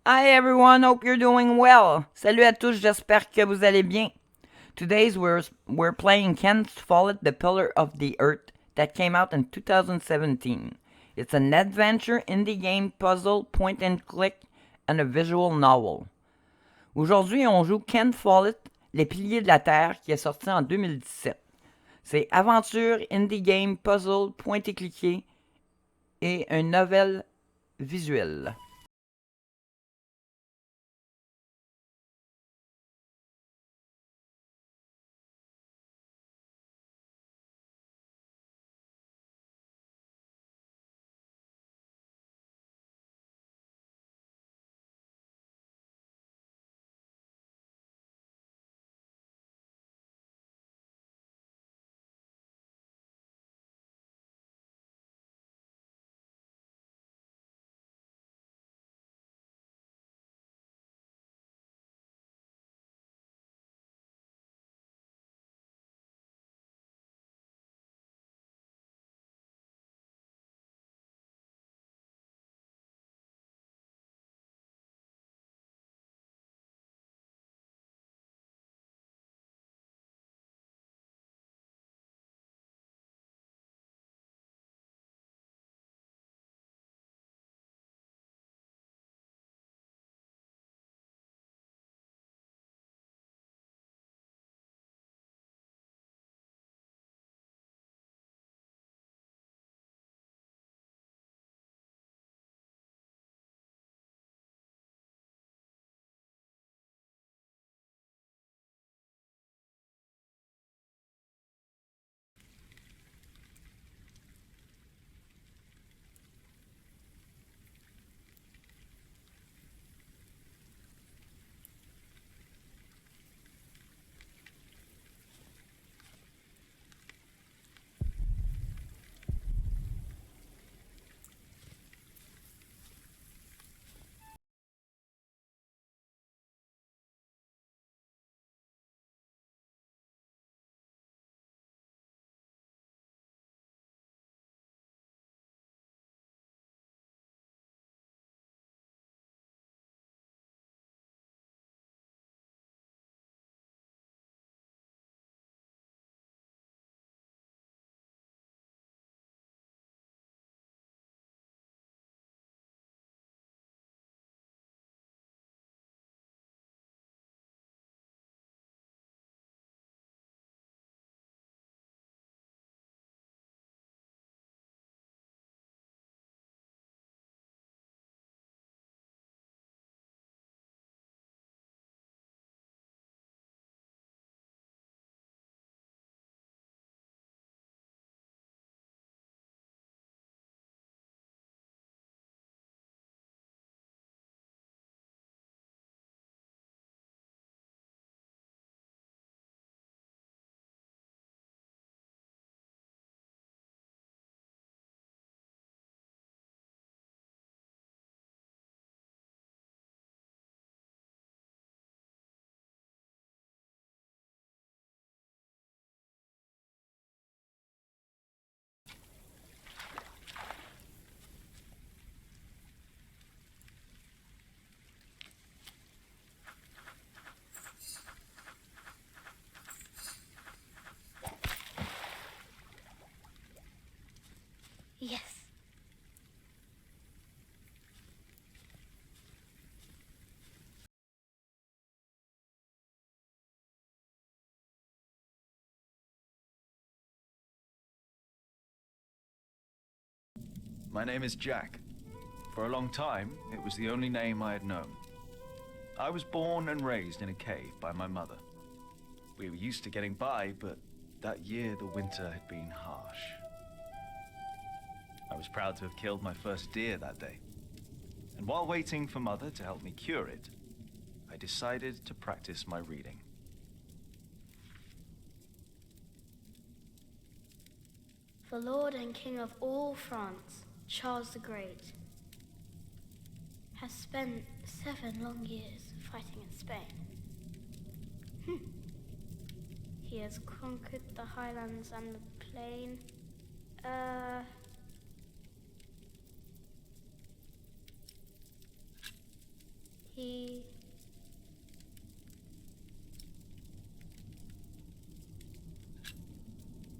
Hi everyone, hope you're doing well. Salut à tous, j'espère que vous allez bien. Today's we're playing Ken Follett, The Pillar of the Earth, that came out in 2017. It's an adventure indie game puzzle, point and click, and a visual novel. Aujourd'hui, on joue Ken Follett, Les Piliers de la Terre, qui est sorti en 2017. C'est aventure, indie game, puzzle, point et cliquer et une nouvelle visuelle. Yes. My name is Jack. For a long time, it was the only name I had known. I was born and raised in a cave by my mother. We were used to getting by, but that year the winter had been harsh. I was proud to have killed my first deer that day. And while waiting for Mother to help me cure it, I decided to practice my reading. The Lord and King of all France, Charles the Great, has spent 7 long years fighting in Spain. He has conquered the highlands and the plain. He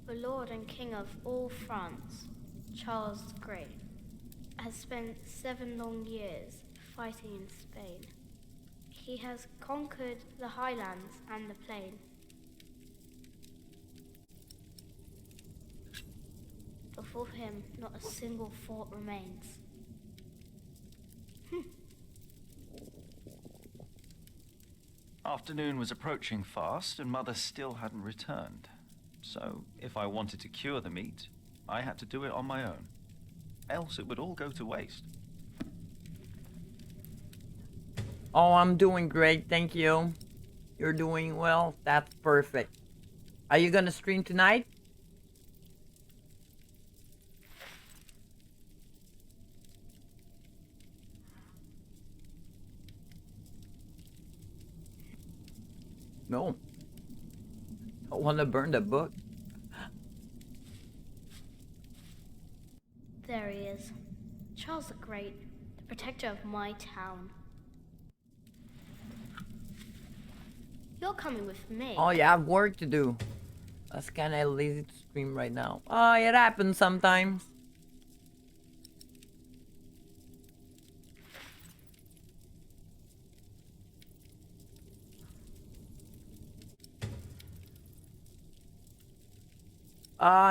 the Lord and King of all France, Charles the Great, has spent 7 long years fighting in Spain. He has conquered the highlands and the plain. Before him, not a single fort remains. Afternoon was approaching fast, and Mother still hadn't returned. So, if I wanted to cure the meat, I had to do it on my own. Else it would all go to waste. Oh, I'm doing great, thank you. You're doing well? That's perfect. Are you gonna stream tonight? No. I wanna burn the book. There he is. Charles the Great, the protector of my town. You're coming with me. Oh yeah, I have work to do. That's kinda lazy to stream right now. Oh, it happens sometimes.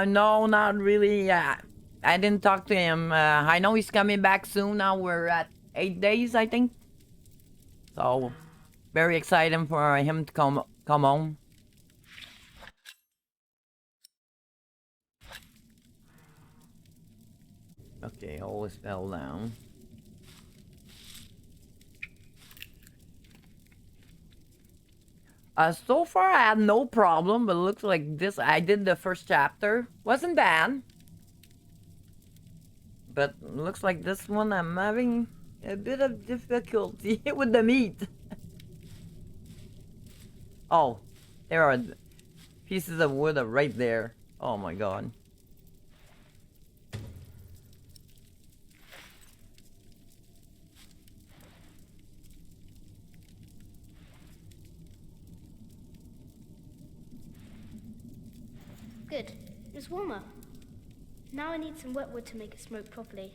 No, not really. I didn't talk to him. I know he's coming back soon. Now we're at 8 days, I think. So, very exciting for him to come home. Okay, always fell down. So far I had no problem, but it looks like this. I did the first chapter. Wasn't bad. But looks like this one I'm having a bit of difficulty with the meat. Oh, there are pieces of wood right there. Oh my god. Good. It's warmer. Now I need some wet wood to make it smoke properly.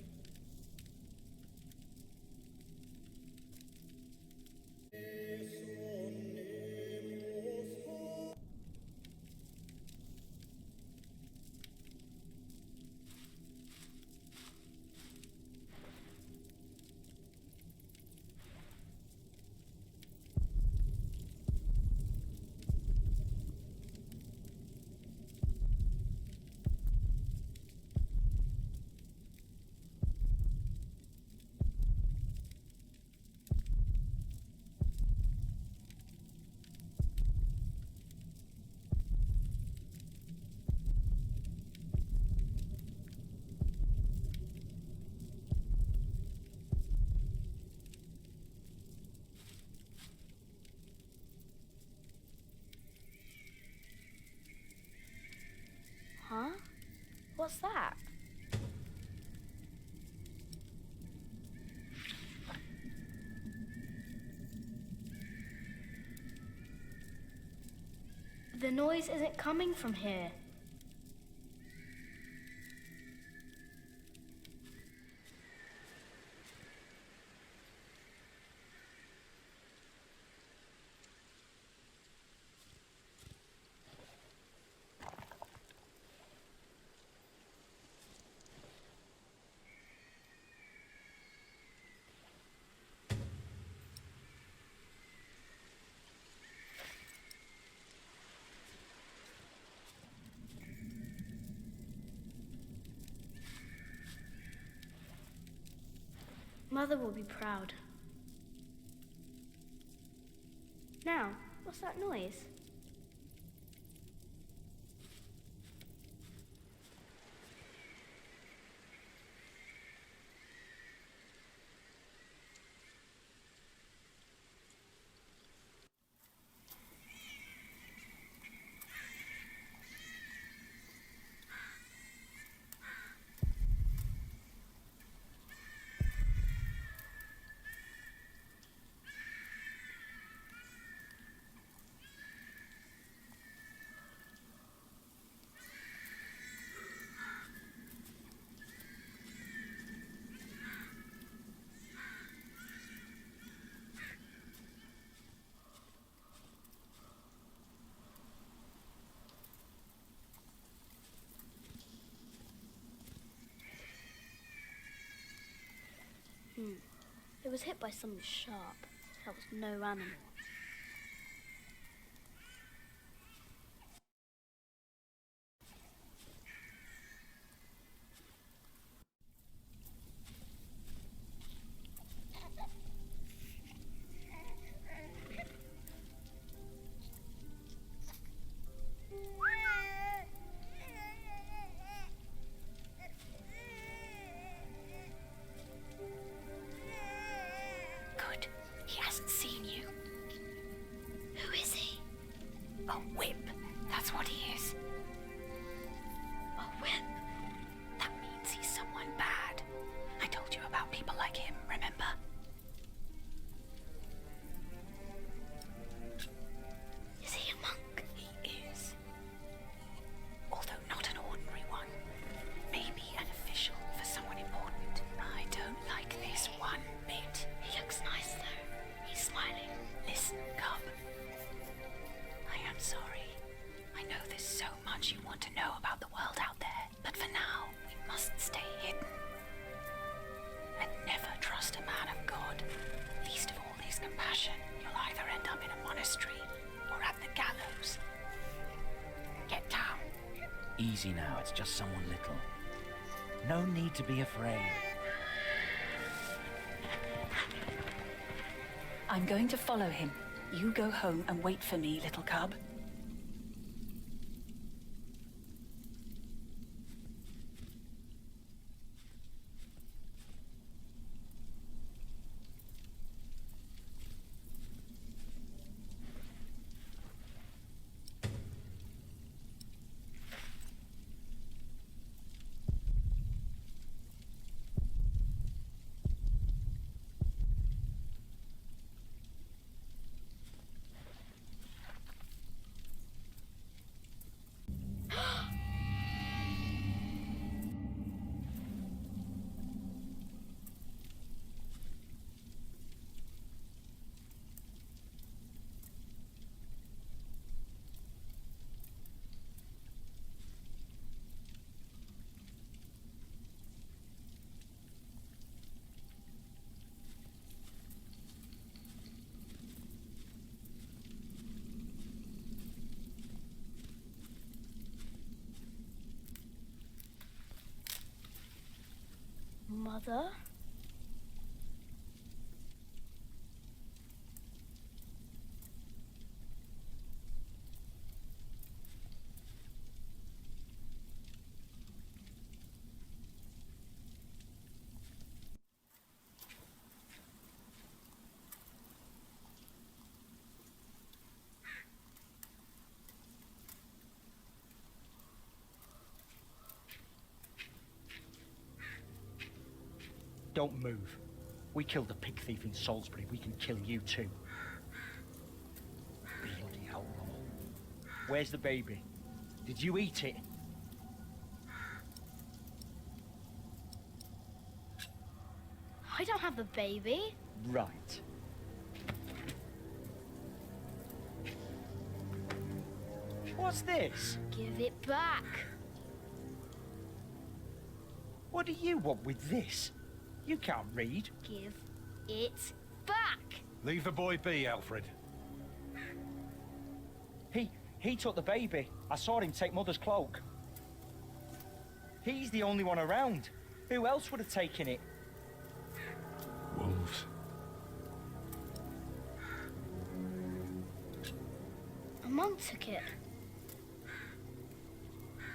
Huh? What's that? The noise isn't coming from here. Mother will be proud. Now, what's that noise? It was hit by something sharp. That was no animal. Good. He hasn't seen you. Who is he? A whip. That's what he is. A whip? That means he's someone bad. I told you about people like him, remember? Is he a monk? He is. Although not an ordinary one. Maybe an official for someone important. I don't like this one bit. He looks nice though. He's smiling. Listen, Cub. I am sorry. I know there's so much you want to know about the world out there, but for now, we must stay hidden. And never trust a man of God. Least of all his compassion. You'll either end up in a monastery or at the gallows. Get down. Easy now, it's just someone little. No need to be afraid. I'm going to follow him. You go home and wait for me, little cub. Mother? Don't move. We killed the pig thief in Salisbury. We can kill you too. Bloody hell. Where's the baby? Did you eat it? I don't have the baby. Right. What's this? Give it back. What do you want with this? You can't read. Give it back. Leave the boy be, Alfred. He took the baby. I saw him take Mother's cloak. He's the only one around. Who else would have taken it? Wolves. A monk took it.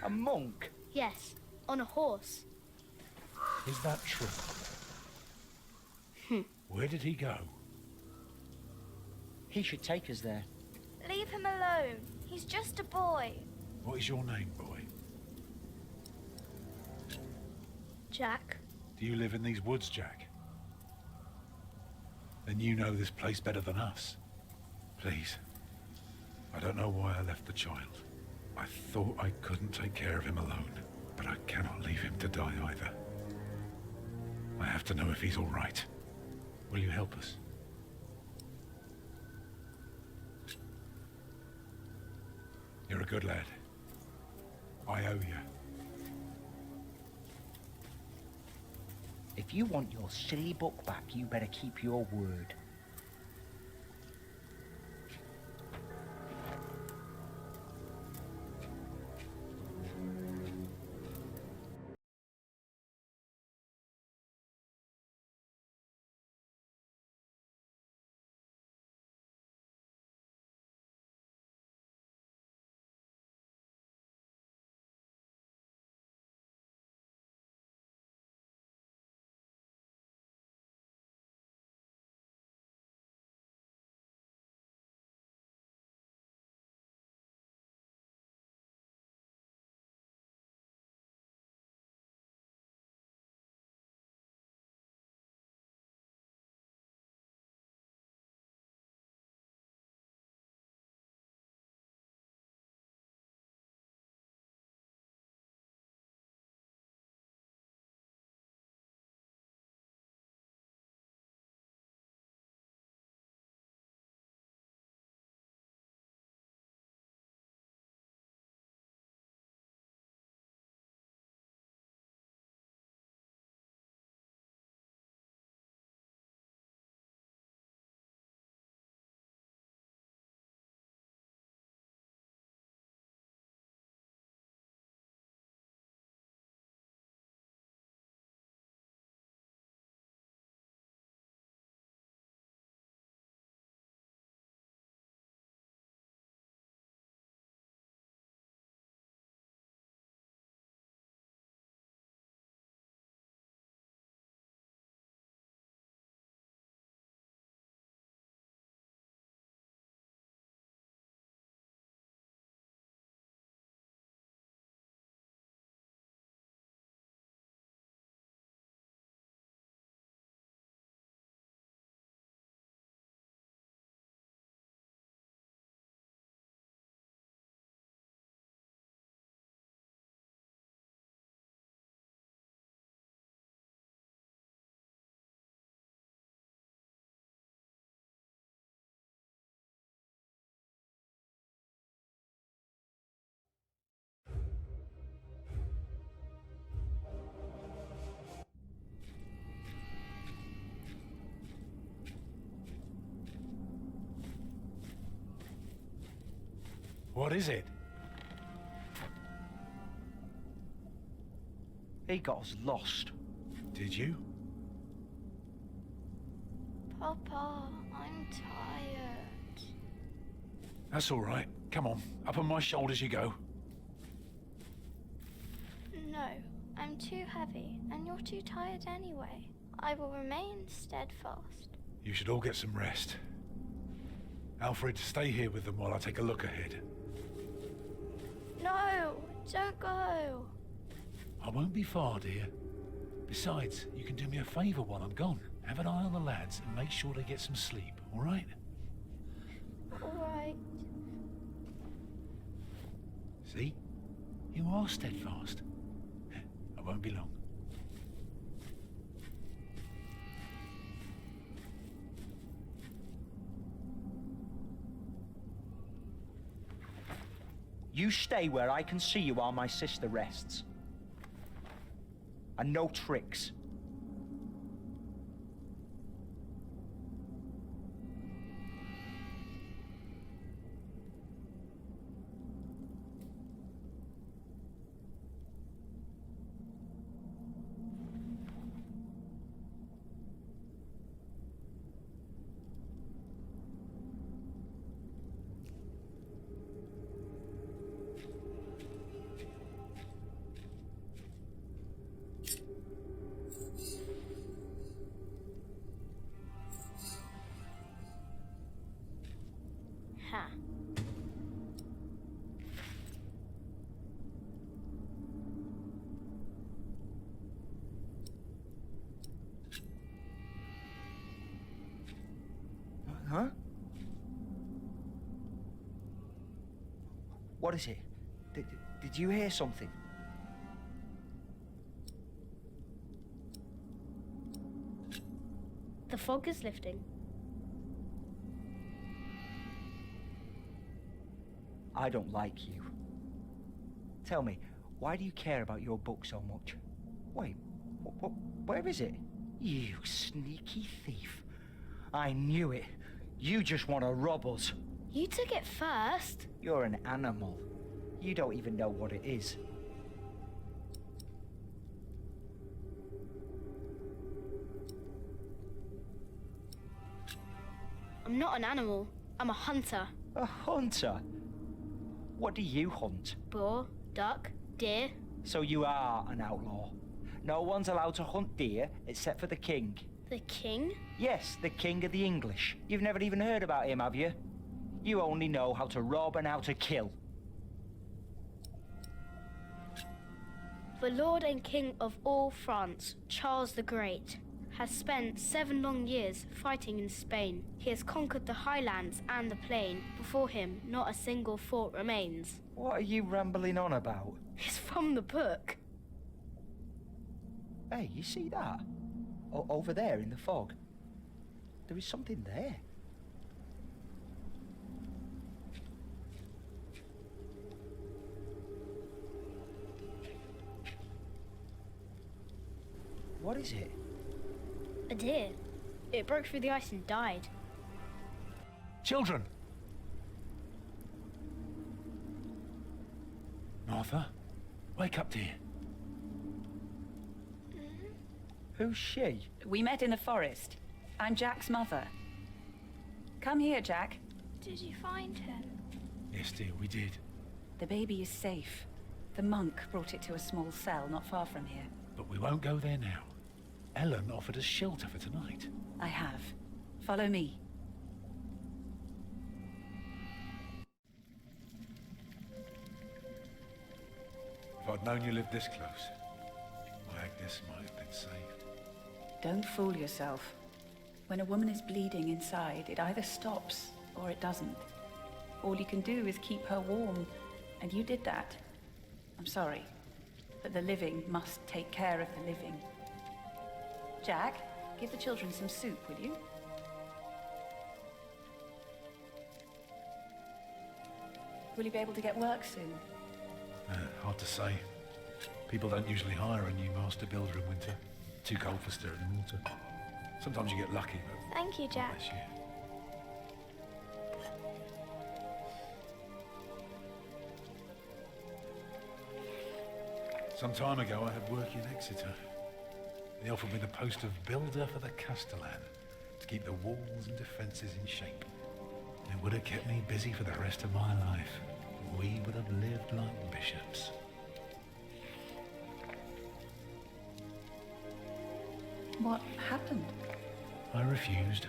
A monk? Yes, on a horse. Is that true? Where did he go? He should take us there. Leave him alone. He's just a boy. What is your name, boy? Jack. Do you live in these woods, Jack? Then you know this place better than us. Please. I don't know why I left the child. I thought I couldn't take care of him alone, but I cannot leave him to die either. I have to know if he's all right. Will you help us? You're a good lad. I owe you. If you want your silly book back, you better keep your word. What is it? He got us lost. Did you? Papa, I'm tired. That's all right. Come on, up on my shoulders you go. No, I'm too heavy, and you're too tired anyway. I will remain steadfast. You should all get some rest. Alfred, stay here with them while I take a look ahead. No, don't go. I won't be far, dear. Besides, you can do me a favour while I'm gone. Have an eye on the lads and make sure they get some sleep, all right? All right. See? You are steadfast. I won't be long. You stay where I can see you while my sister rests. And no tricks. Ha. Huh? What is it? Did you hear something? The fog is lifting. I don't like you. Tell me, why do you care about your book so much? Wait, where is it? You sneaky thief. I knew it. You just want to rob us. You took it first. You're an animal. You don't even know what it is. I'm not an animal. I'm a hunter. A hunter? What do you hunt? Boar, duck, deer. So you are an outlaw. No one's allowed to hunt deer except for the king. The king? Yes, the king of the English. You've never even heard about him, have you? You only know how to rob and how to kill. The Lord and King of all France, Charles the Great, has spent 7 long years fighting in Spain. He has conquered the highlands and the plain. Before him, not a single fort remains. What are you rambling on about? It's from the book. Hey, you see that? Over there in the fog. There is something there. What is it? A deer. It broke through the ice and died. Children! Martha, wake up, dear. Who's she? We met in the forest. I'm Jack's mother. Come here, Jack. Did you find him? Yes, dear, we did. The baby is safe. The monk brought it to a small cell not far from here. But we won't go there now. Ellen offered us shelter for tonight. I have. Follow me. If I'd known you lived this close, my Agnes might have been saved. Don't fool yourself. When a woman is bleeding inside, it either stops or it doesn't. All you can do is keep her warm, and you did that. I'm sorry, but the living must take care of the living. Jack, give the children some soup, will you? Will you be able to get work soon? Hard to say. People don't usually hire a new master builder in winter. Too cold for stirring water. Sometimes you get lucky, but... Thank you, Jack. Bless you. Some time ago, I had work in Exeter. They offered me the post of builder for the Castellan to keep the walls and defences in shape. It would have kept me busy for the rest of my life. We would have lived like bishops. What happened? I refused.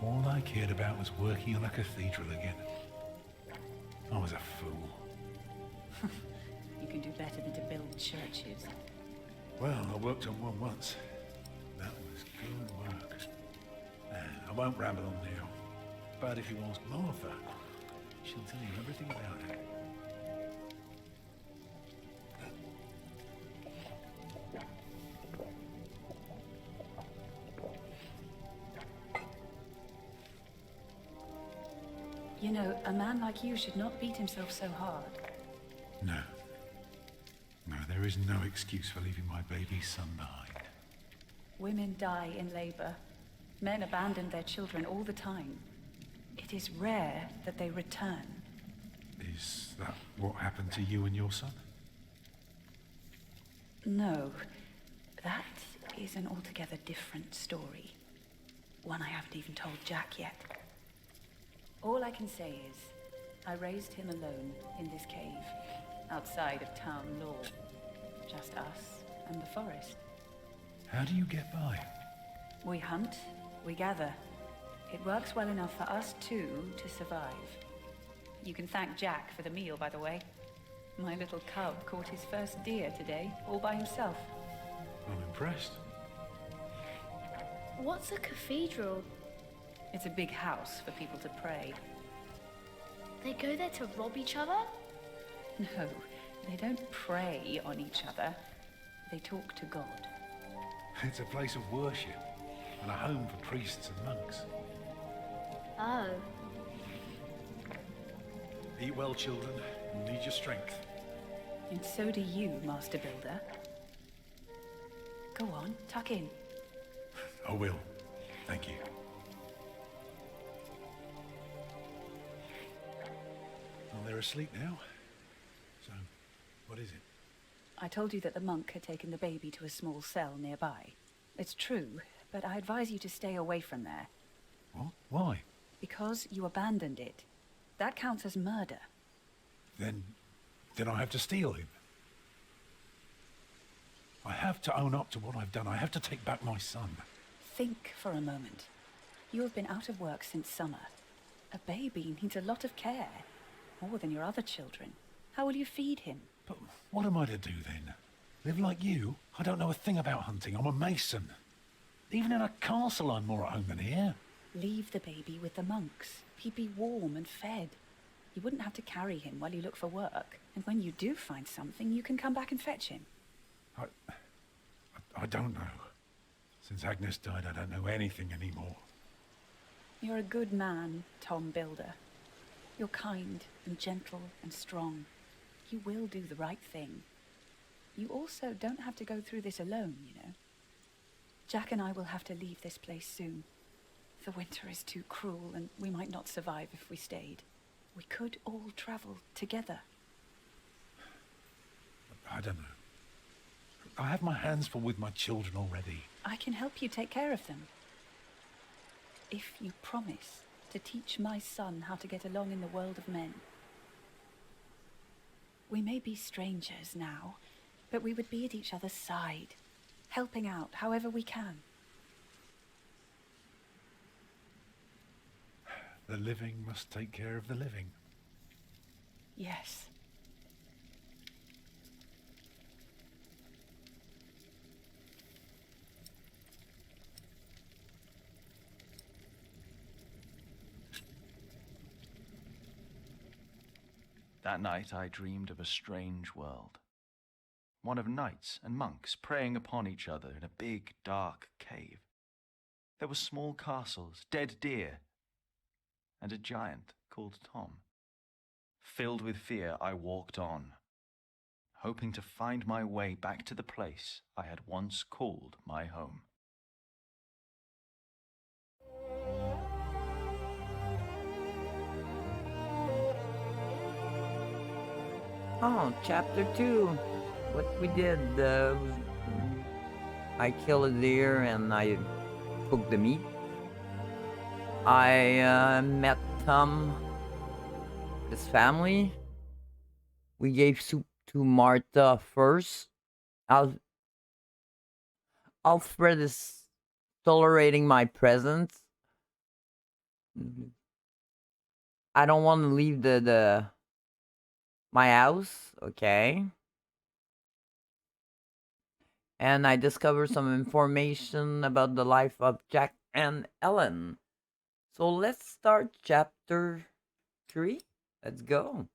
All I cared about was working on a cathedral again. I was a fool. You can do better than to build churches. Well, I worked on one once. That was good work. I won't ramble on now. But if you ask Martha, she'll tell you everything about it. You know, a man like you should not beat himself so hard. No. No, there is no excuse for leaving my baby son behind. Women die in labor. Men abandon their children all the time. It is rare that they return. Is that what happened to you and your son? No, that is an altogether different story. One I haven't even told Jack yet. All I can say is, I raised him alone in this cave, outside of town law. Just us and the forest. How do you get by? We hunt, we gather. It works well enough for us two to survive. You can thank Jack for the meal, by the way. My little cub caught his first deer today, all by himself. I'm impressed. What's a cathedral? It's a big house for people to pray. They go there to rob each other? No, they don't prey on each other. They talk to God. It's a place of worship and a home for priests and monks. Oh. Eat well, children. You need your strength. And so do you, Master Builder. Go on, tuck in. I will. Thank you. Well, they're asleep now. So, what is it? I told you that the monk had taken the baby to a small cell nearby. It's true, but I advise you to stay away from there. What? Why? Because you abandoned it. That counts as murder. Then I have to steal him. I have to own up to what I've done. I have to take back my son. Think for a moment. You have been out of work since summer. A baby needs a lot of care. More than your other children. How will you feed him? But what am I to do then? Live like you? I don't know a thing about hunting. I'm a mason. Even in a castle I'm more at home than here. Leave the baby with the monks. He'd be warm and fed. You wouldn't have to carry him while you look for work. And when you do find something, you can come back and fetch him. I don't know. Since Agnes died, I don't know anything anymore. You're a good man, Tom Builder. You're kind and gentle and strong. You will do the right thing. You also don't have to go through this alone, you know. Jack and I will have to leave this place soon. The winter is too cruel, and we might not survive if we stayed. We could all travel together. I don't know. I have my hands full with my children already. I can help you take care of them. If you promise to teach my son how to get along in the world of men. We may be strangers now, but we would be at each other's side, helping out however we can. The living must take care of the living. Yes. That night I dreamed of a strange world. One of knights and monks preying upon each other in a big, dark cave. There were small castles, dead deer, and a giant called Tom. Filled with fear, I walked on, hoping to find my way back to the place I had once called my home. Oh, chapter 2. What we did, I killed a deer and I cooked the meat. I met Tom, his family. We gave soup to Martha first. Alfred is tolerating my presence. I don't want to leave my house, okay? And I discovered some information about the life of Jack and Ellen. So let's start chapter 3. Let's go.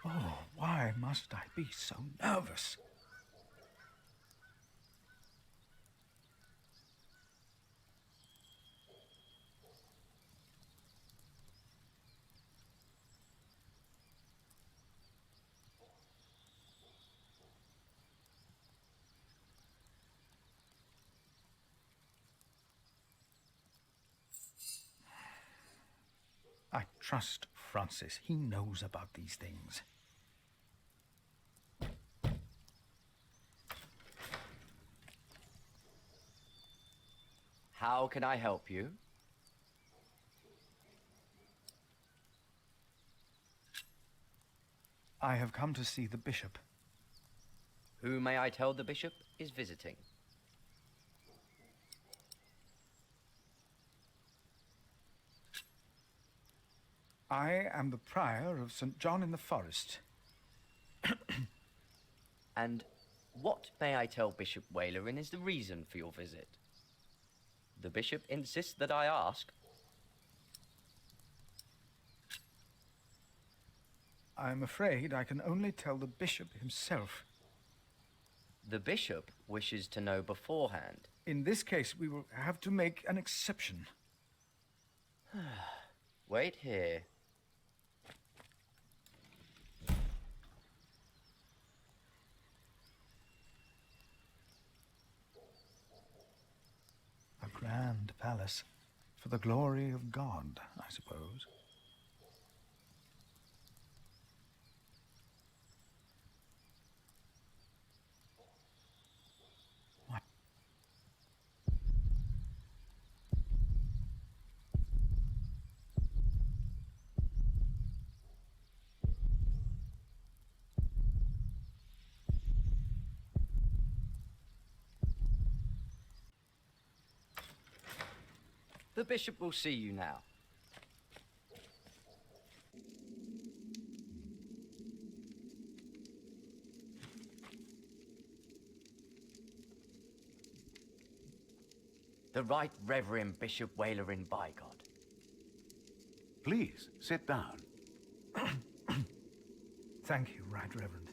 Oh, why must I be so nervous? I trust Francis. He knows about these things. How can I help you? I have come to see the bishop. Who may I tell the bishop is visiting? I am the prior of St. John in the Forest. And what, may I tell Bishop Walerin, is the reason for your visit? The bishop insists that I ask. I'm afraid I can only tell the bishop himself. The bishop wishes to know beforehand. In this case, we will have to make an exception. Wait here. A grand palace. For the glory of God, I suppose. The bishop will see you now. The Right Reverend Bishop Walerin by God. Please, sit down. Thank you, Right Reverend.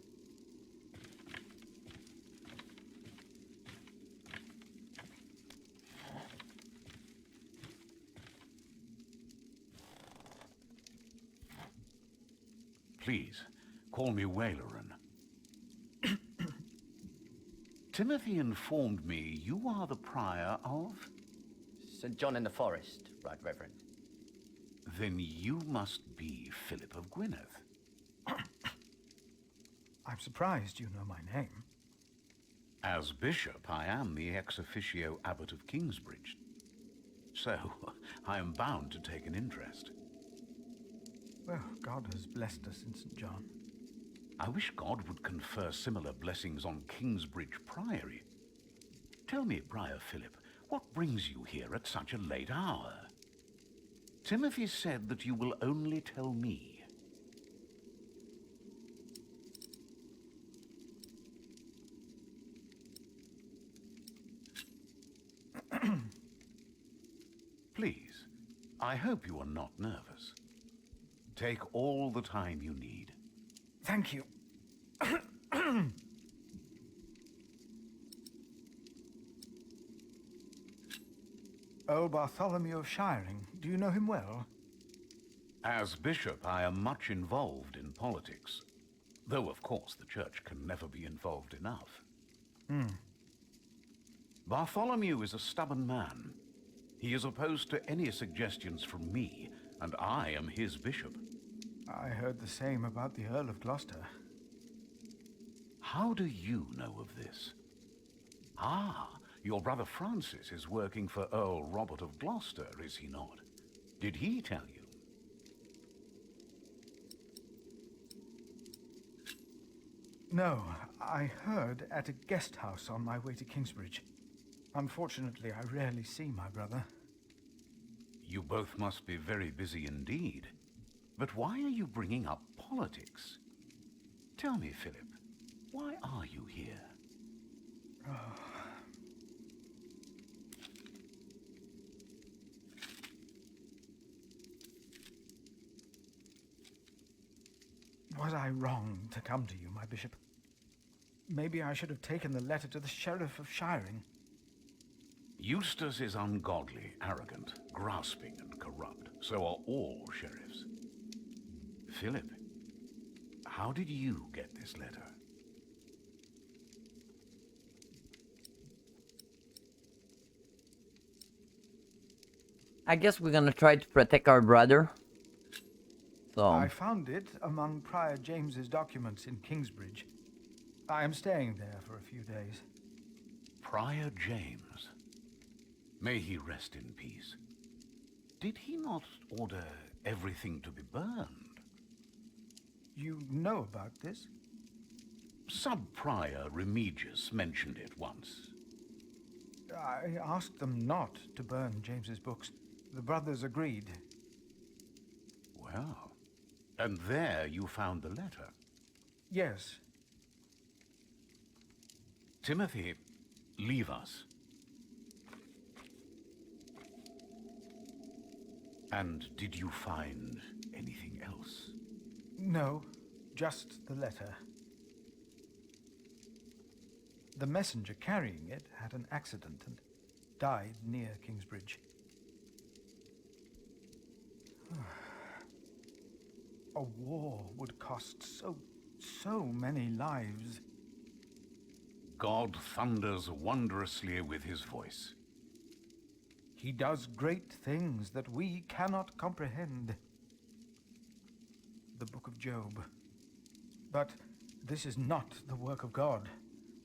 Please, call me Walerin. Timothy informed me you are the prior of? St. John in the Forest, Right Reverend. Then you must be Philip of Gwynedd. I'm surprised you know my name. As bishop, I am the ex officio abbot of Kingsbridge. So, I am bound to take an interest. Well, God has blessed us in St. John. I wish God would confer similar blessings on Kingsbridge Priory. Tell me, Prior Philip, what brings you here at such a late hour? Timothy said that you will only tell me. Please, I hope you are not nervous. Take all the time you need. Thank you. Old Bartholomew of Shiring, do you know him well? As bishop, I am much involved in politics. Though, of course, the church can never be involved enough. Bartholomew is a stubborn man. He is opposed to any suggestions from me, and I am his bishop. I heard the same about the Earl of Gloucester. How do you know of this? Ah, your brother Francis is working for Earl Robert of Gloucester, is he not? Did he tell you? No, I heard at a guest house on my way to Kingsbridge. Unfortunately, I rarely see my brother. You both must be very busy indeed. But why are you bringing up politics? Tell me, Philip, why are you here? Was I wrong to come to you, my bishop? Maybe I should have taken the letter to the Sheriff of Shiring. Eustace is ungodly, arrogant, grasping, and corrupt. So are all sheriffs. Philip, how did you get this letter? I guess we're gonna try to protect our brother. So I found it among Prior James's documents in Kingsbridge. I am staying there for a few days. Prior James. May he rest in peace. Did he not order everything to be burned? You know about this? Sub-Prior Remigius mentioned it once. I asked them not to burn James's books. The brothers agreed. Well, and there you found the letter. Yes. Timothy, leave us. And did you find anything else? No, just the letter. The messenger carrying it had an accident and died near Kingsbridge. A war would cost so many lives. God thunders wondrously with his voice. He does great things that we cannot comprehend. The Book of Job. But this is not the work of God,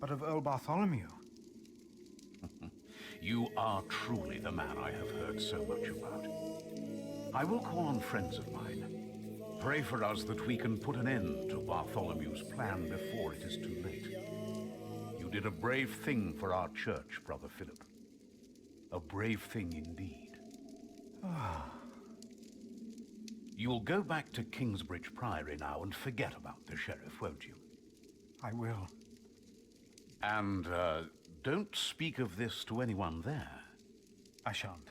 but of Earl Bartholomew. You are truly the man I have heard so much about. I will call on friends of mine. Pray for us that we can put an end to Bartholomew's plan before it is too late. You did a brave thing for our church, Brother Philip. A brave thing indeed. You'll go back to Kingsbridge Priory now and forget about the sheriff, won't you? I will. And, don't speak of this to anyone there. I shan't.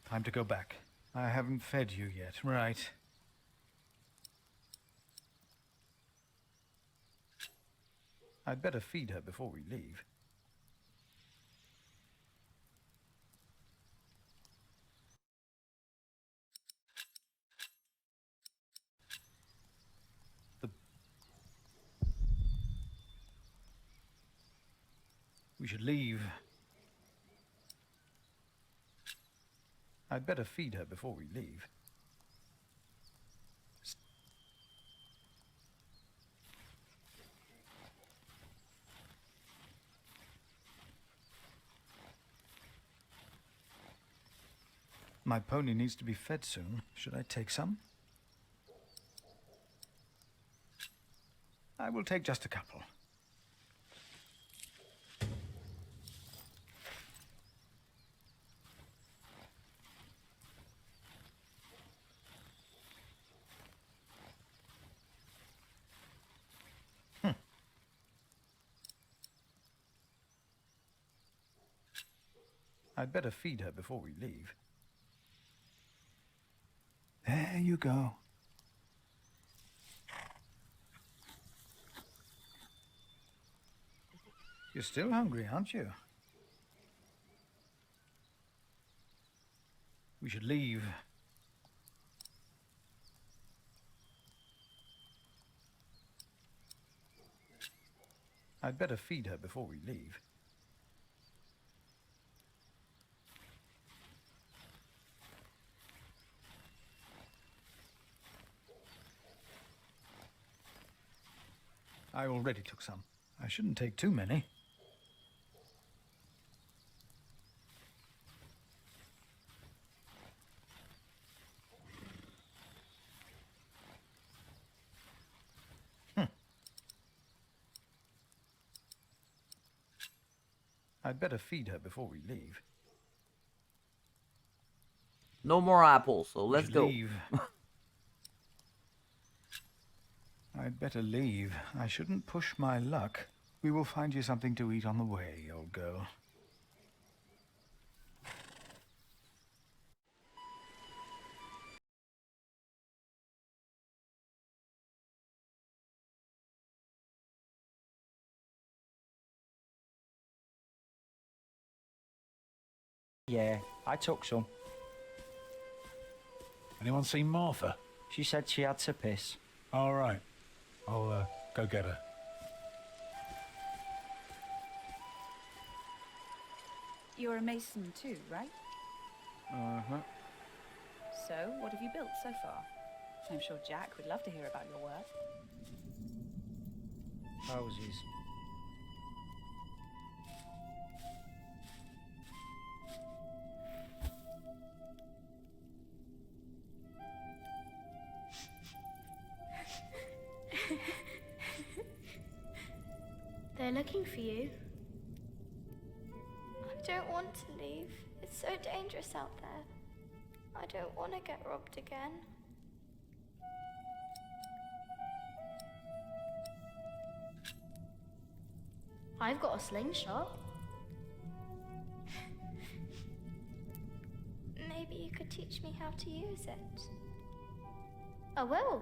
Time to go back. I haven't fed you yet, right? I'd better feed her before we leave. We should leave. I'd better feed her before we leave. My pony needs to be fed soon. Should I take some? I will take just a couple. I'd better feed her before we leave. There you go. You're still hungry, aren't you? We should leave. I'd better feed her before we leave. I already took some. I shouldn't take too many. I'd better feed her before we leave. No more apples, so let's go. Leave. I'd better leave. I shouldn't push my luck. We will find you something to eat on the way, old girl. Yeah, I took some. Anyone seen Martha? She said she had to piss. All right. I'll go get her. You're a mason too, right? Uh-huh. So, what have you built so far? I'm sure Jack would love to hear about your work. Houses. They're looking for you. I don't want to leave. It's so dangerous out there. I don't want to get robbed again. I've got a slingshot. Maybe you could teach me how to use it. I will.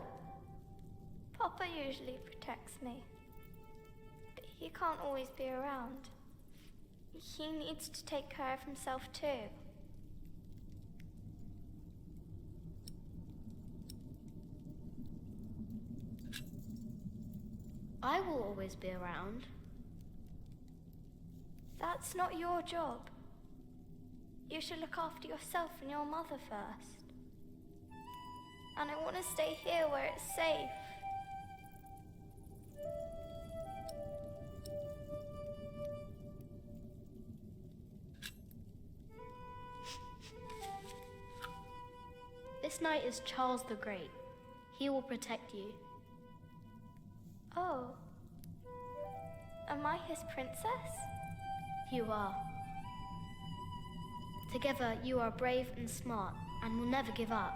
Papa usually protects me. But he can't always be around. He needs to take care of himself too. I will always be around. That's not your job. You should look after yourself and your mother first. And I want to stay here where it's safe. This knight is Charles the Great. He will protect you. Oh. Am I his princess? You are. Together, you are brave and smart, and will never give up.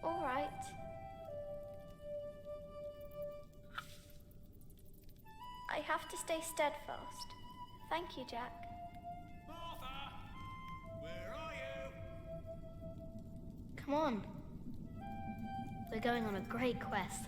All right. I have to stay steadfast. Thank you, Jack. Martha! Where are you? Come on. We're going on a great quest.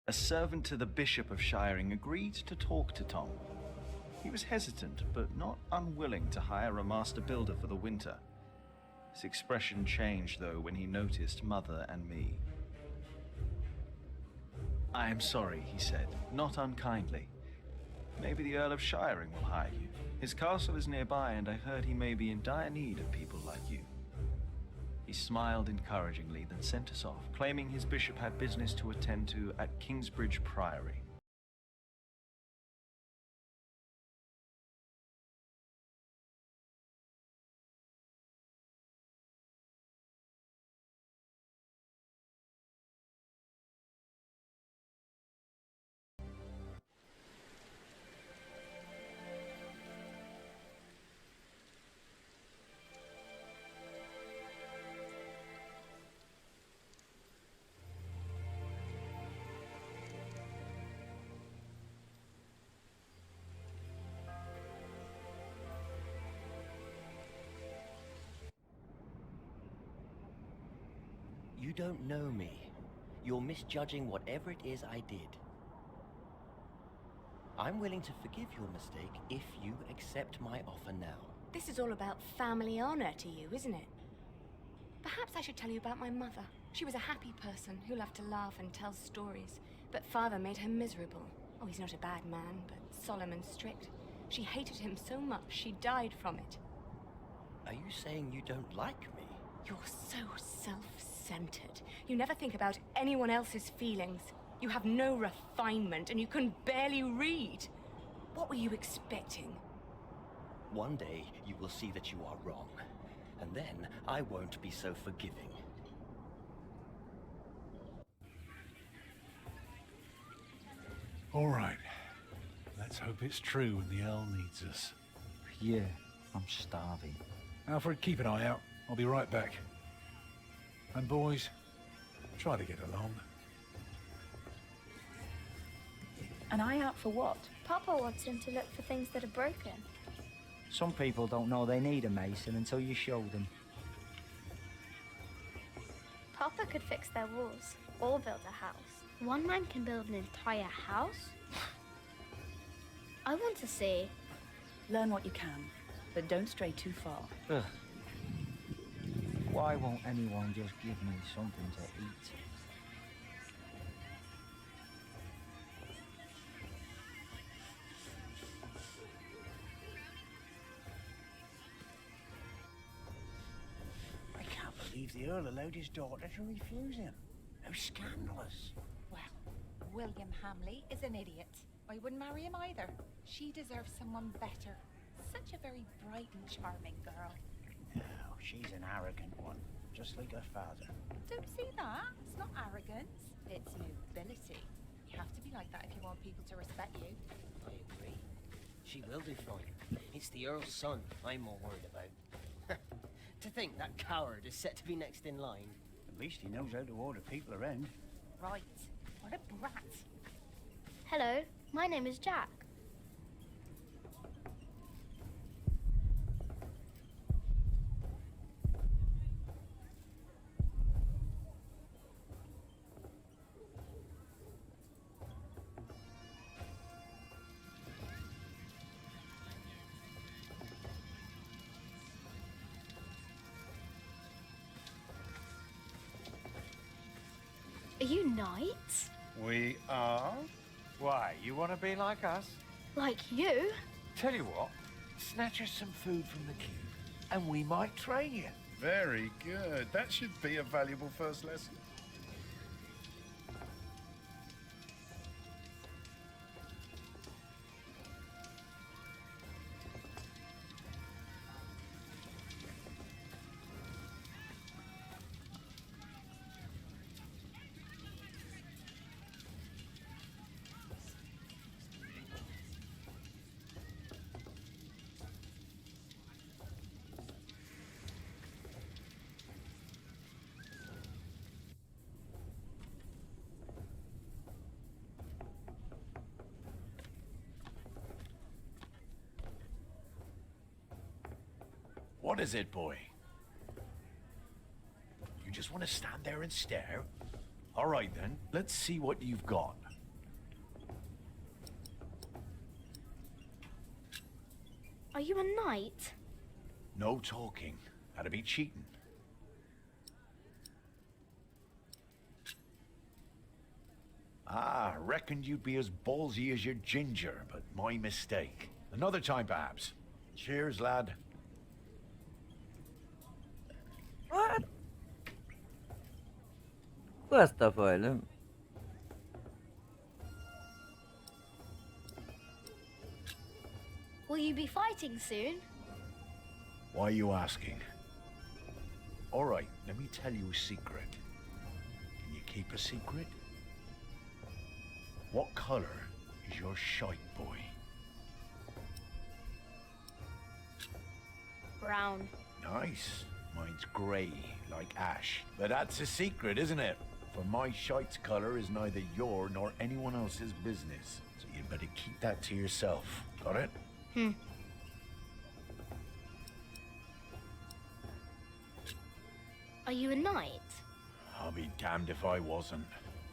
A servant to the Bishop of Shiring agreed to talk to Tom. He was hesitant, but not unwilling to hire a master builder for the winter. His expression changed, though, when he noticed Mother and me. "I am sorry," he said, not unkindly. Maybe the Earl of Shiring will hire you. His castle is nearby, and I heard he may be in dire need of people like you. He smiled encouragingly, then sent us off, claiming his bishop had business to attend to at Kingsbridge Priory. You don't know me. You're misjudging whatever it is I did. I'm willing to forgive your mistake if you accept my offer now. This is all about family honor to you, isn't it? Perhaps I should tell you about my mother. She was a happy person who loved to laugh and tell stories, but father made her miserable. Oh, he's not a bad man, but solemn and strict. She hated him so much she died from it. Are you saying you don't like me? You're so self-centered. You never think about anyone else's feelings. You have no refinement and you can barely read. What were you expecting? One day you will see that you are wrong, and then I won't be so forgiving. All right. Let's hope it's true when the Earl needs us. Yeah, I'm starving. Alfred, keep an eye out. I'll be right back. And boys, try to get along. An eye out for what? Papa wants him to look for things that are broken. Some people don't know they need a mason until you show them. Papa could fix their walls or build a house. One man can build an entire house? I want to see. Learn what you can, but don't stray too far. Ugh. Why won't anyone just give me something to eat? I can't believe the Earl allowed his daughter to refuse him. How scandalous. Well, William Hamley is an idiot. I wouldn't marry him either. She deserves someone better. Such a very bright and charming girl. No, she's an arrogant one, just like her father. Don't see that. It's not arrogance. It's nobility. You have to be like that if you want people to respect you. I agree. She will do fine. It's the Earl's son I'm more worried about. To think that coward is set to be next in line. At least he knows how to order people around. Right. What a brat. Hello, my name is Jack. Are you knights? We are? Why, you want to be like us? Like you? Tell you what, snatch us some food from the cube, and we might train you. Very good. That should be a valuable first lesson. What is it, boy? You just want to stand there and stare? All right, then. Let's see what you've got. Are you a knight? No talking. That'd be cheating. Ah, reckoned you'd be as ballsy as your ginger, but my mistake. Another time, perhaps. Cheers, lad. What? Quoi cette affaire-là? Will you be fighting soon? Why are you asking? All right, let me tell you a secret. Can you keep a secret? What color is your shite boy? Brown. Nice. Mine's grey, like ash. But that's a secret, isn't it? For my shite's color is neither your nor anyone else's business. So you'd better keep that to yourself. Got it? Are you a knight? I'll be damned if I wasn't.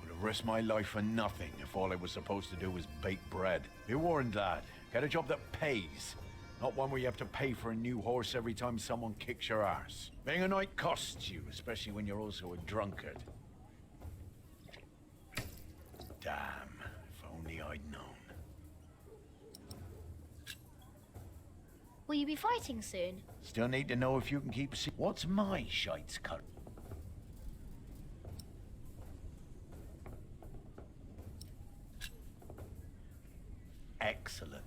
Would have risked my life for nothing if all I was supposed to do was bake bread. Be warned, lad. Get a job that pays. Not one where you have to pay for a new horse every time someone kicks your arse. Being a knight costs you, especially when you're also a drunkard. Damn, if only I'd known. Will you be fighting soon? Still need to know if you can keep a secret. What's my shite's cut? Excellent.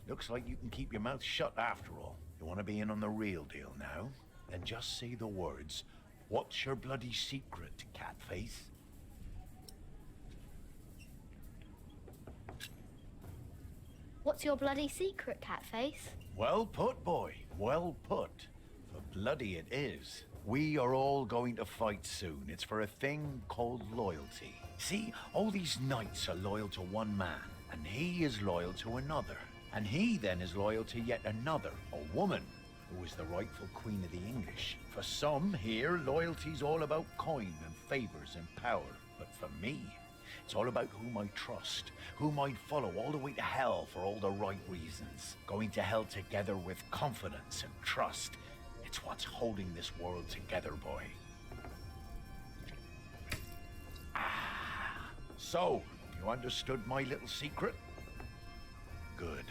Looks like you can keep your mouth shut after all. You want to be in on the real deal now? Then just say the words. What's your bloody secret, Catface? What's your bloody secret, Catface? Well put, boy. Well put. For bloody it is. We are all going to fight soon. It's for a thing called loyalty. See, all these knights are loyal to one man, and he is loyal to another. And he then is loyal to yet another, a woman, who is the rightful queen of the English. For some here, loyalty's all about coin and favors and power. But for me, it's all about whom I trust, whom I'd follow all the way to hell for all the right reasons. Going to hell together with confidence and trust. It's what's holding this world together, boy. Ah, so, you understood my little secret? Good.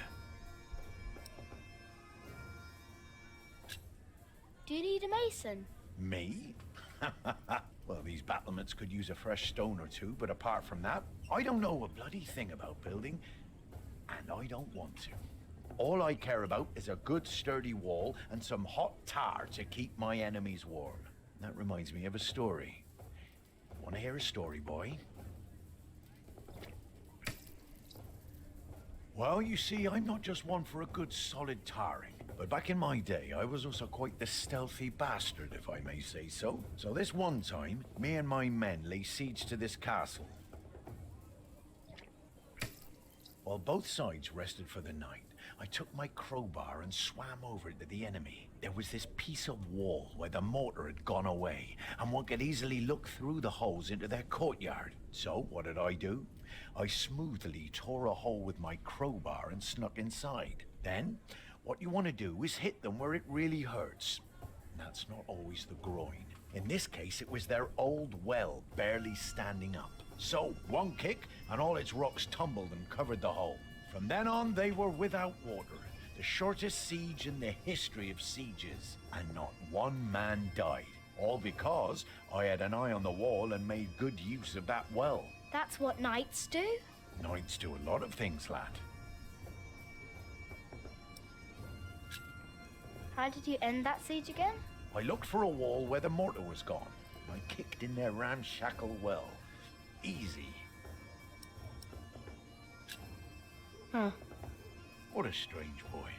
Do you need a mason? Me? Well, these battlements could use a fresh stone or two, but apart from that, I don't know a bloody thing about building, and I don't want to. All I care about is a good sturdy wall and some hot tar to keep my enemies warm. That reminds me of a story. Want to hear a story, boy? Well, you see, I'm not just one for a good solid tarring. But back in my day, I was also quite the stealthy bastard, if I may say so. So this one time, me and my men lay siege to this castle. While both sides rested for the night, I took my crowbar and swam over to the enemy. There was this piece of wall where the mortar had gone away, and one could easily look through the holes into their courtyard. So, what did I do? I smoothly tore a hole with my crowbar and snuck inside. Then, what you want to do is hit them where it really hurts. And that's not always the groin. In this case, it was their old well barely standing up. So, one kick, and all its rocks tumbled and covered the hole. From then on, they were without water. The shortest siege in the history of sieges. And not one man died. All because I had an eye on the wall and made good use of that well. That's what knights do? Knights do a lot of things, lad. How did you end that siege again? I looked for a wall where the mortar was gone. I kicked in their ramshackle well. Easy. Huh. What a strange boy.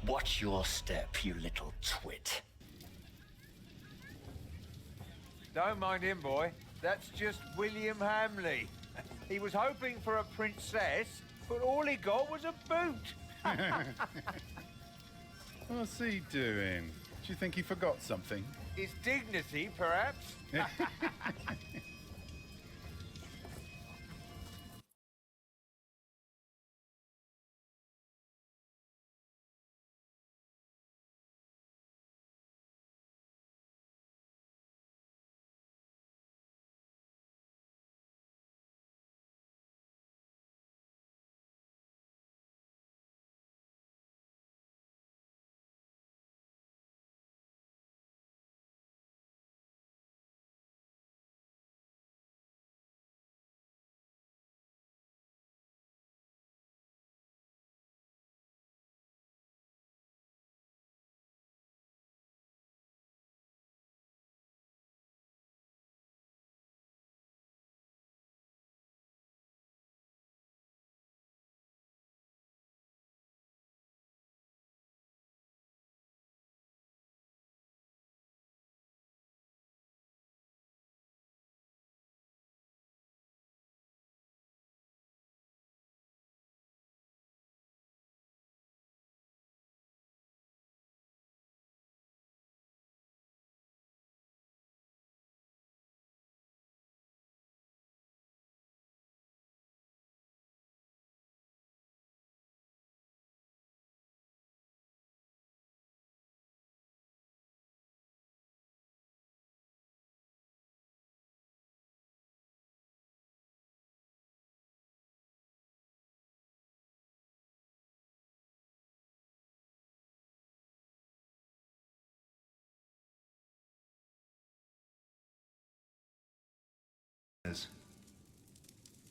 Watch your step, you little twit. Don't mind him, boy. That's just William Hamley. He was hoping for a princess, but all he got was a boot. What's he doing? Do you think he forgot something? His dignity, perhaps?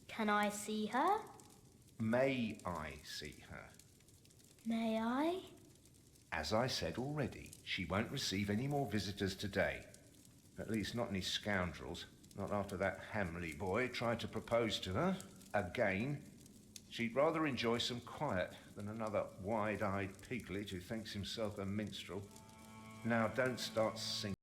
Can I see her? May I see her? May I? As I said already, she won't receive any more visitors today. At least not any scoundrels. Not after that Hamley boy tried to propose to her. Again. She'd rather enjoy some quiet than another wide-eyed piglet who thinks himself a minstrel. Now don't start singing.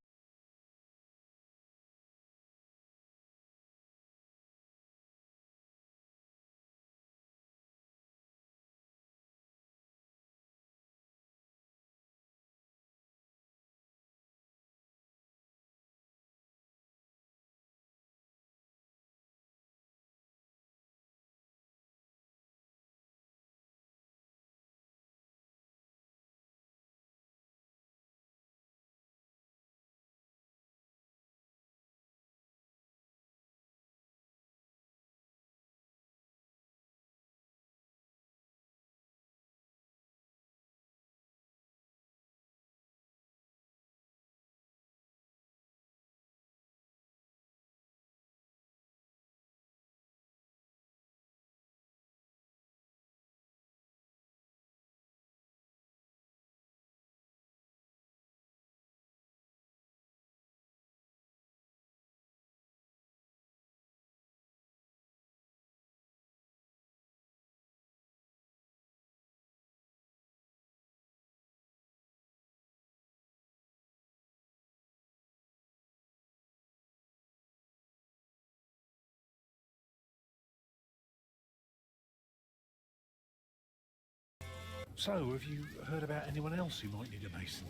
So, have you heard about anyone else who might need a mason?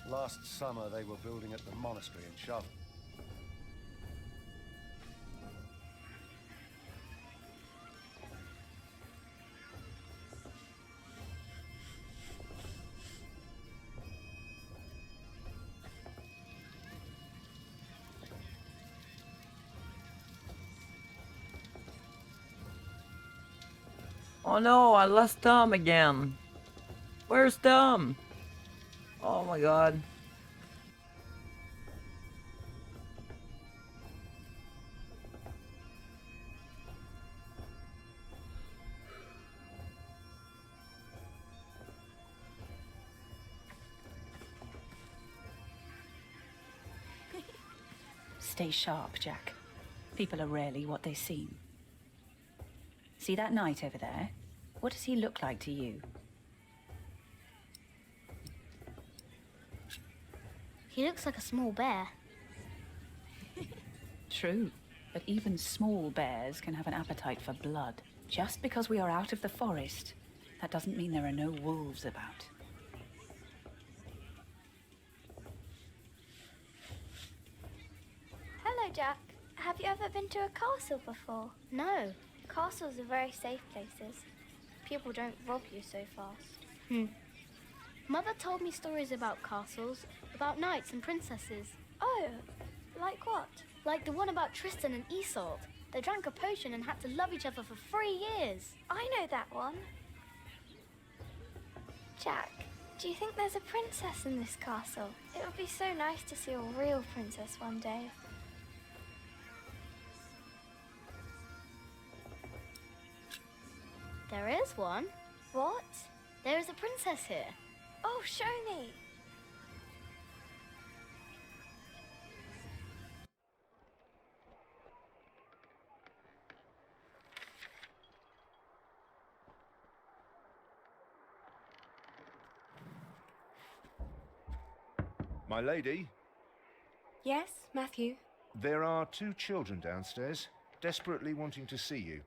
Last summer they were building at the monastery in Shove. Oh no, I lost Tom again. Where's Tom? Oh my god. Stay sharp, Jack. People are rarely what they seem. See that knight over there? What does he look like to you? He looks like a small bear. True, but even small bears can have an appetite for blood. Just because we are out of the forest, that doesn't mean there are no wolves about. Hello, Jack. Have you ever been to a castle before? No. Castles are very safe places. People don't rob you so fast. Mother told me stories about castles, about knights and princesses. Oh, like what? Like the one about Tristan and Isolde. They drank a potion and had to love each other for 3 years. I know that one. Jack, do you think there's a princess in this castle? It would be so nice to see a real princess one day. There is one. What? There is a princess here. Oh, show me. My lady, Yes, Matthew? there are 2 children downstairs, desperately wanting to see you.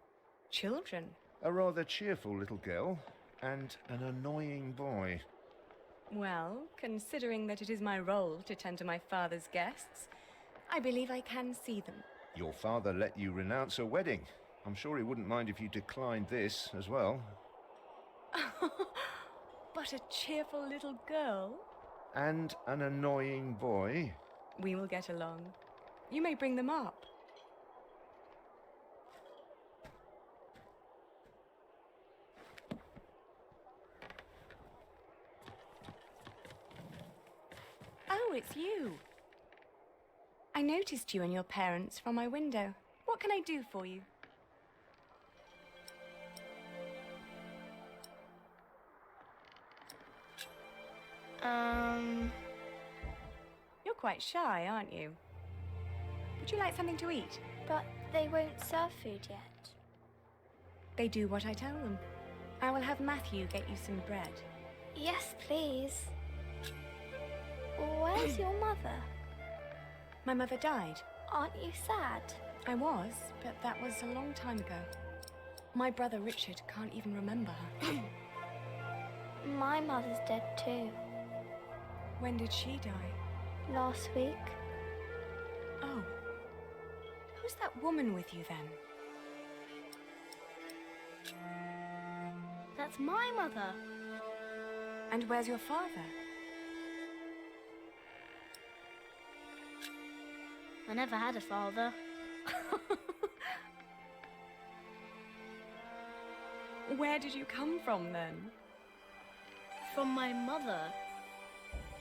Children? A rather cheerful little girl and an annoying boy. Well, considering that it is my role to tend to my father's guests, I believe I can see them. Your father let you renounce a wedding. I'm sure he wouldn't mind if you declined this as well. But a cheerful little girl? And an annoying boy. We will get along. You may bring them up. Oh, it's you. I noticed you and your parents from my window. What can I do for you? You're quite shy, aren't you? Would you like something to eat? But they won't serve food yet. They do what I tell them. I will have Matthew get you some bread. Yes, please. Where's your mother? My mother died. Aren't you sad? I was, but that was a long time ago. My brother Richard can't even remember her. My mother's dead too. When did she die? Last week. Oh. Who's that woman with you then? That's my mother. And where's your father? I never had a father. Where did you come from then? From my mother.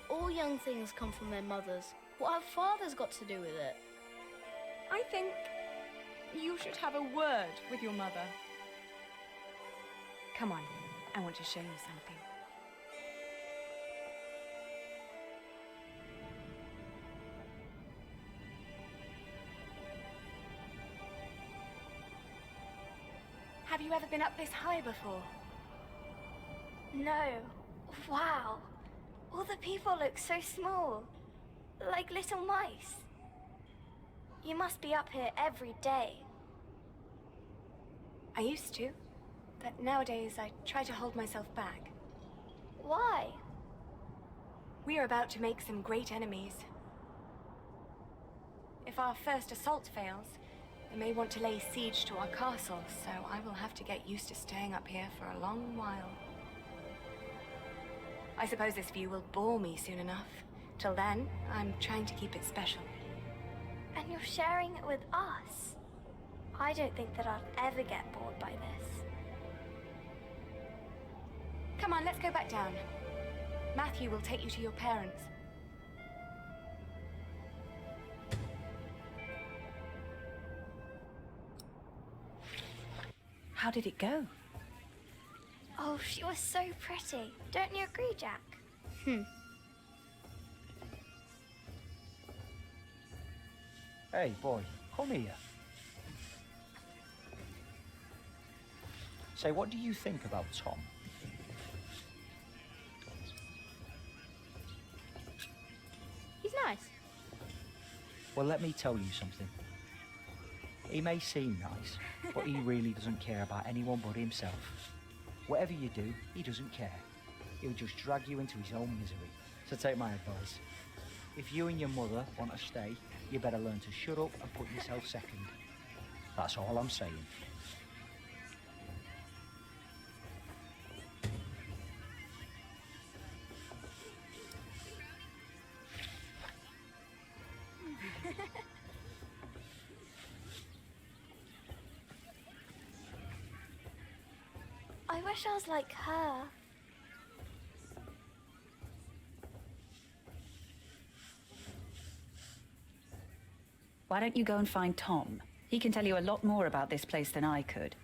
All young things come from their mothers. What have fathers got to do with it? I think you should have a word with your mother. Come on, I want to show you something. Have you ever been up this high before? No. Wow. All the people look so small. Like little mice. You must be up here every day. I used to, but nowadays I try to hold myself back. Why? We are about to make some great enemies. If our first assault fails, they may want to lay siege to our castle, so I will have to get used to staying up here for a long while. I suppose this view will bore me soon enough. Till then, I'm trying to keep it special. And you're sharing it with us. I don't think that I'll ever get bored by this. Come on, let's go back down. Matthew will take you to your parents. How did it go? Oh, she was so pretty. Don't you agree, Jack? Hey, boy, come here. Say, what do you think about Tom? He's nice. Well, let me tell you something. He may seem nice, but he really doesn't care about anyone but himself. Whatever you do, he doesn't care. He'll just drag you into his own misery. So take my advice. If you and your mother want to stay, you better learn to shut up and put yourself second. That's all I'm saying. I wish I was like her. Why don't you go and find Tom? He can tell you a lot more about this place than I could.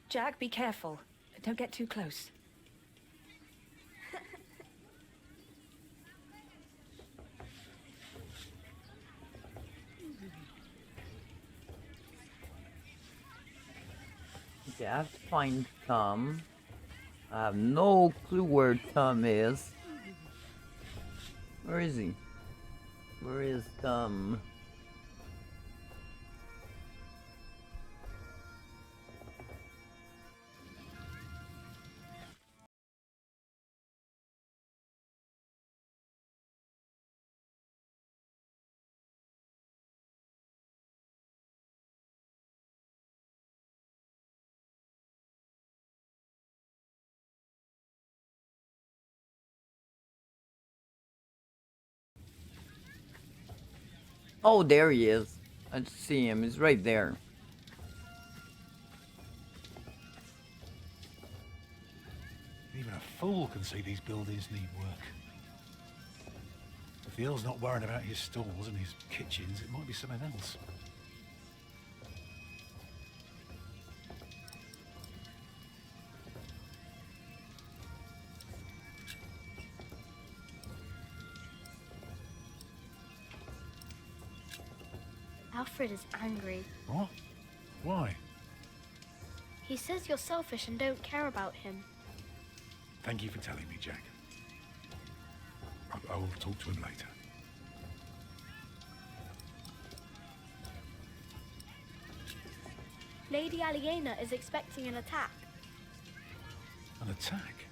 Jack, be careful. Don't get too close. Okay, I have to find Tom. I have no clue where Tom is. Where is he? Where is Tom? Oh, there he is. I see him. He's right there. Even a fool can see these buildings need work. If the Earl's not worrying about his stalls and his kitchens, it might be something else. Alfred is angry. What? Why? He says you're selfish and don't care about him. Thank you for telling me, Jack. I will talk to him later. Lady Aliena is expecting an attack. An attack?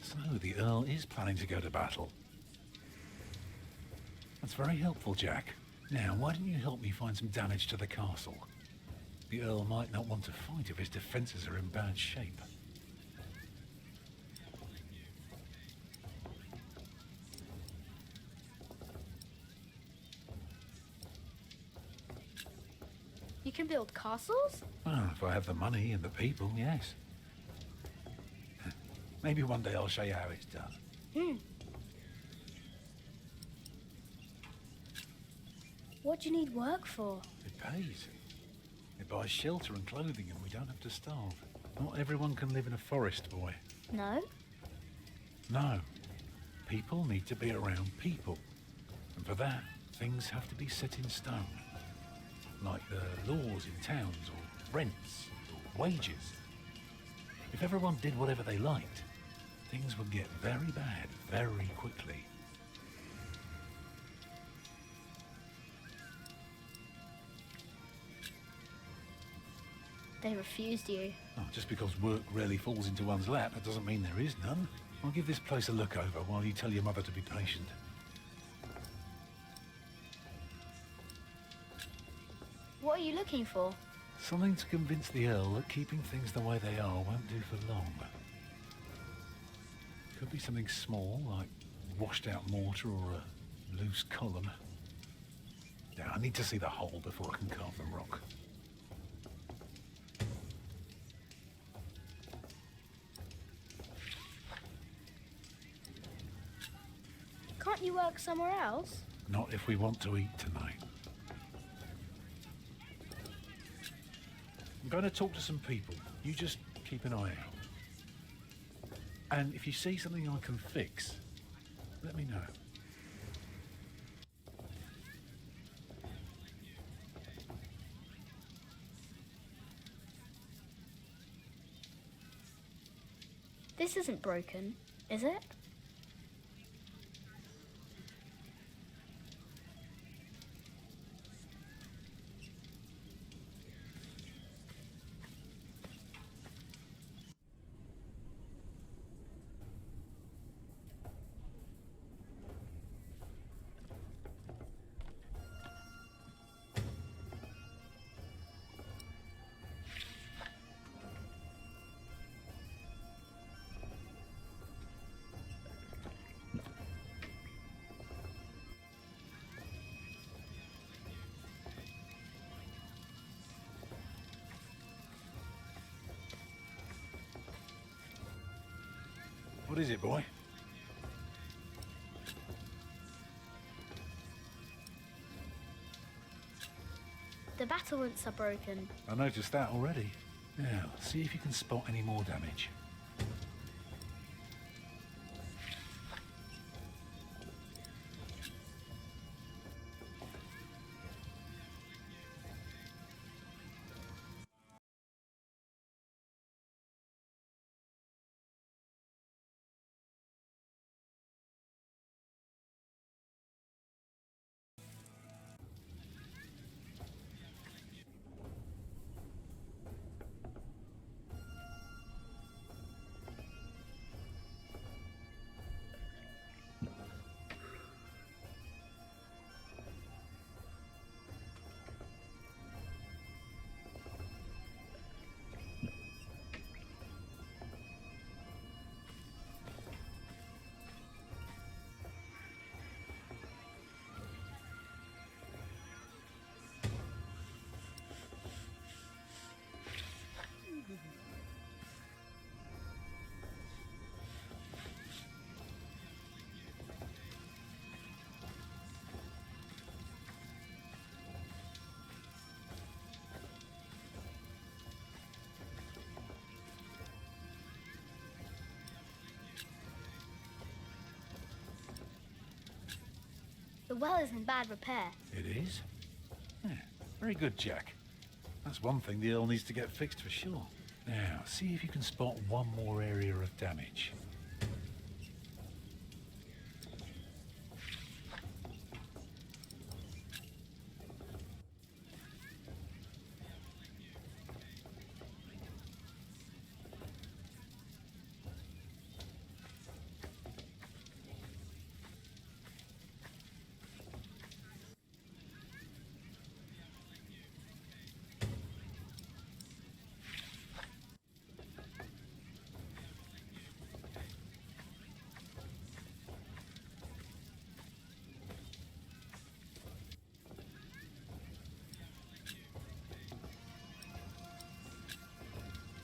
So the Earl is planning to go to battle. That's very helpful, Jack. Now, why don't you help me find some damage to the castle? The Earl might not want to fight if his defences are in bad shape. You can build castles? Well, if I have the money and the people, yes. Maybe one day I'll show you how it's done. Hmm. What do you need work for? It pays. It buys shelter and clothing and we don't have to starve. Not everyone can live in a forest, boy. No? No. People need to be around people. And for that, things have to be set in stone. Like the laws in towns, or rents, or wages. If everyone did whatever they liked, things would get very bad very quickly. They refused you. Oh, just because work rarely falls into one's lap, that doesn't mean there is none. I'll give this place a look over while you tell your mother to be patient. What are you looking for? Something to convince the Earl that keeping things the way they are won't do for long. Could be something small, like washed out mortar or a loose column. Yeah, I need to see the hole before I can carve the rock. Can't you work somewhere else? Not if we want to eat tonight. I'm going to talk to some people. You just keep an eye out. And if you see something I can fix, let me know. This isn't broken, is it? What is it, boy? The battlements are broken. I noticed that already. Now, see if you can spot any more damage. The well is in bad repair. It is? Yeah, very good, Jack. That's one thing the Earl needs to get fixed for sure. Now, see if you can spot one more area of damage.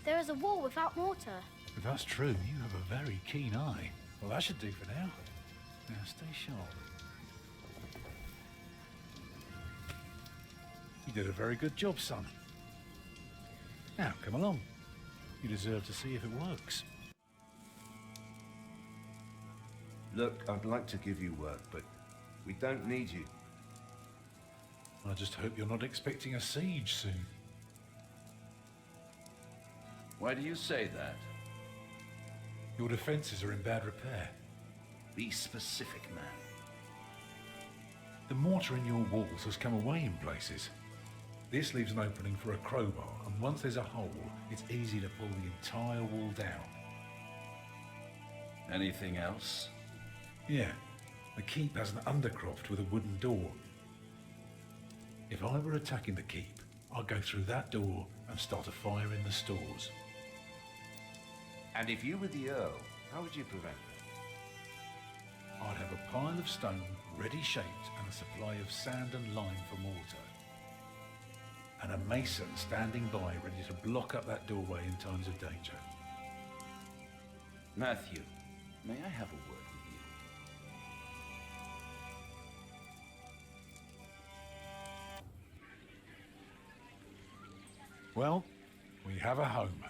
There is a wall without mortar. If that's true, you have a very keen eye. Well, that should do for now. Now, stay sharp. You did a very good job, son. Now, come along. You deserve to see if it works. Look, I'd like to give you work, but we don't need you. I just hope you're not expecting a siege soon. Why do you say that? Your defenses are in bad repair. Be specific, man. The mortar in your walls has come away in places. This leaves an opening for a crowbar, and once there's a hole, it's easy to pull the entire wall down. Anything else? Yeah, the keep has an undercroft with a wooden door. If I were attacking the keep, I'd go through that door and start a fire in the stores. And if you were the Earl, how would you prevent that? I'd have a pile of stone ready shaped and a supply of sand and lime for mortar. And a mason standing by ready to block up that doorway in times of danger. Matthew, may I have a word with you? Well, we have a home,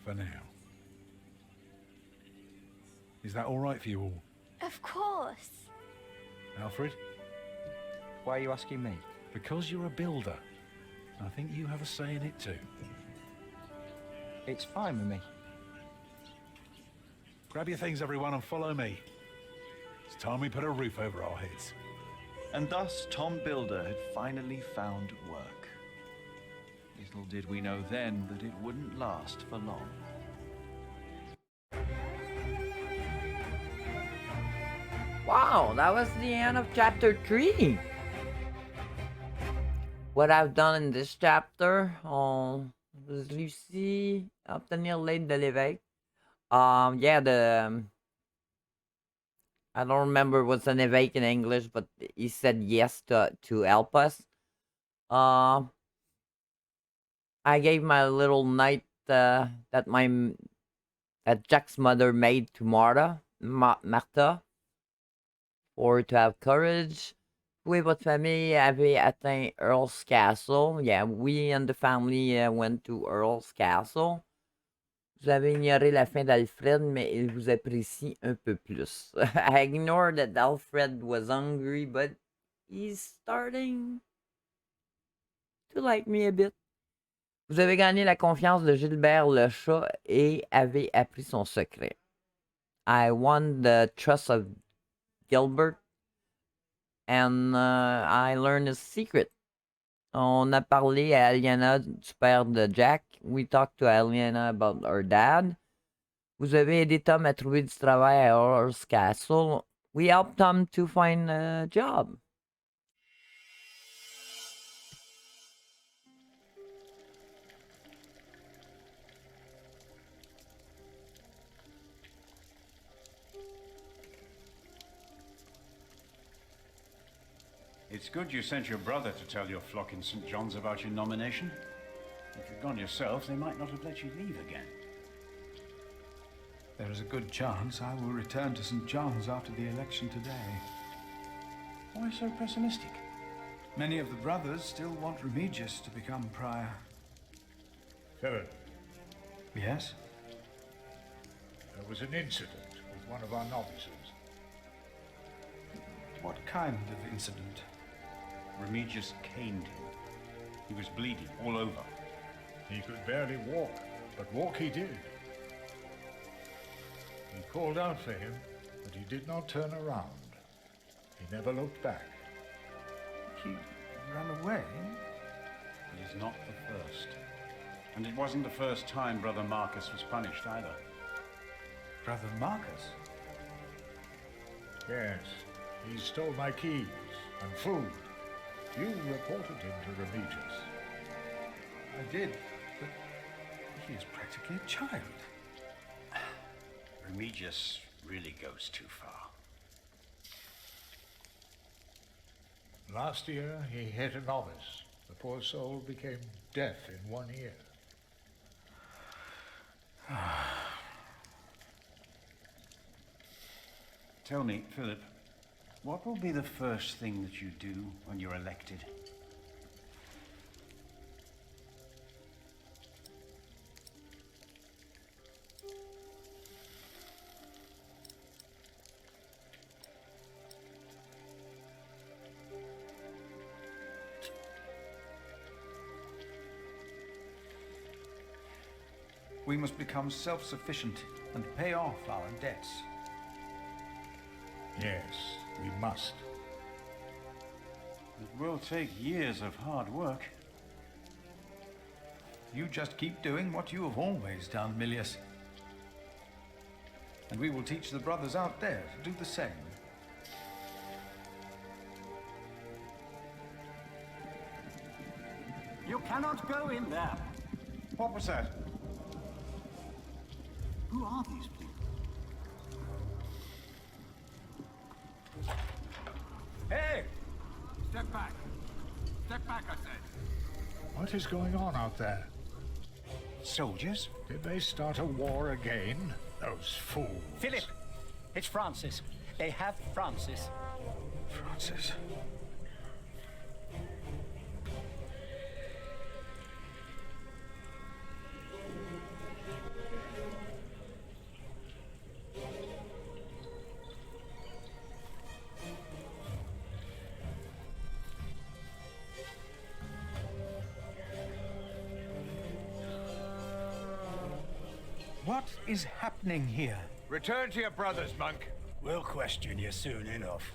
for now. Is that all right for you all? Of course. Alfred? Why are you asking me? Because you're a builder. I think you have a say in it too. It's fine with me. Grab your things, everyone, and follow me. It's time we put a roof over our heads. And thus Tom Builder had finally found work. Little did we know then that it wouldn't last for long. Wow, that was the end of chapter 3. What I've done in this chapter, was Lucie obtenir l'aide de l'évêque. Yeah, I don't remember what's an évêque in English, but he said yes to help us. I gave my little knight that Jack's mother made to Martha, for to have courage. Vous et votre famille avez atteint Earl's Castle. Yeah, we and the family went to Earl's Castle. Vous avez ignoré la fin d'Alfred, mais il vous apprécie un peu plus. I ignored that Alfred was hungry, but he's starting to like me a bit. Vous avez gagné la confiance de Gilbert le chat et avez appris son secret. I won the trust of Gilbert and I learned his secret. On a parlé à Aliana du père de Jack. We talked to Aliana about her dad. Vous avez aidé Tom à trouver du travail à Earl's Castle. We helped Tom to find a job. It's good you sent your brother to tell your flock in St. John's about your nomination. If you'd gone yourself, they might not have let you leave again. There is a good chance I will return to St. John's after the election today. Why so pessimistic? Many of the brothers still want Remigius to become prior. Philip. Yes? There was an incident with one of our novices. What kind of incident? Remigius caned him. He was bleeding all over. He could barely walk, but walk he did. He called out for him, but he did not turn around. He never looked back. He ran away? It is not the first. And it wasn't the first time Brother Marcus was punished either. Brother Marcus? Yes, he stole my keys and food. You reported him to Remigius. I did, but he is practically a child. Remigius really goes too far. Last year, he hit a novice. The poor soul became deaf in one ear. Tell me, Philip, what will be the first thing that you do when you're elected? We must become self-sufficient and pay off our debts. Yes, we must. It will take years of hard work. You just keep doing what you have always done, Milius. And we will teach the brothers out there to do the same. You cannot go in there. What was that? Who are these people? Hey! Step back. Step back, I said. What is going on out there? Soldiers? Did they start a war again? Those fools. Philip! It's Francis. They have Francis. Francis? What is happening here? Return to your brothers, monk. We'll question you soon enough.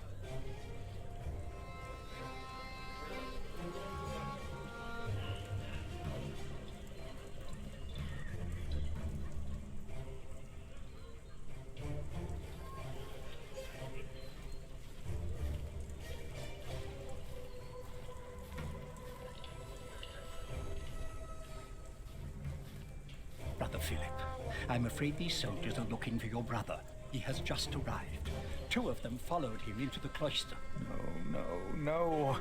Brother Philip, I'm afraid these soldiers are looking for your brother. He has just arrived. 2 of them followed him into the cloister. No, no, no.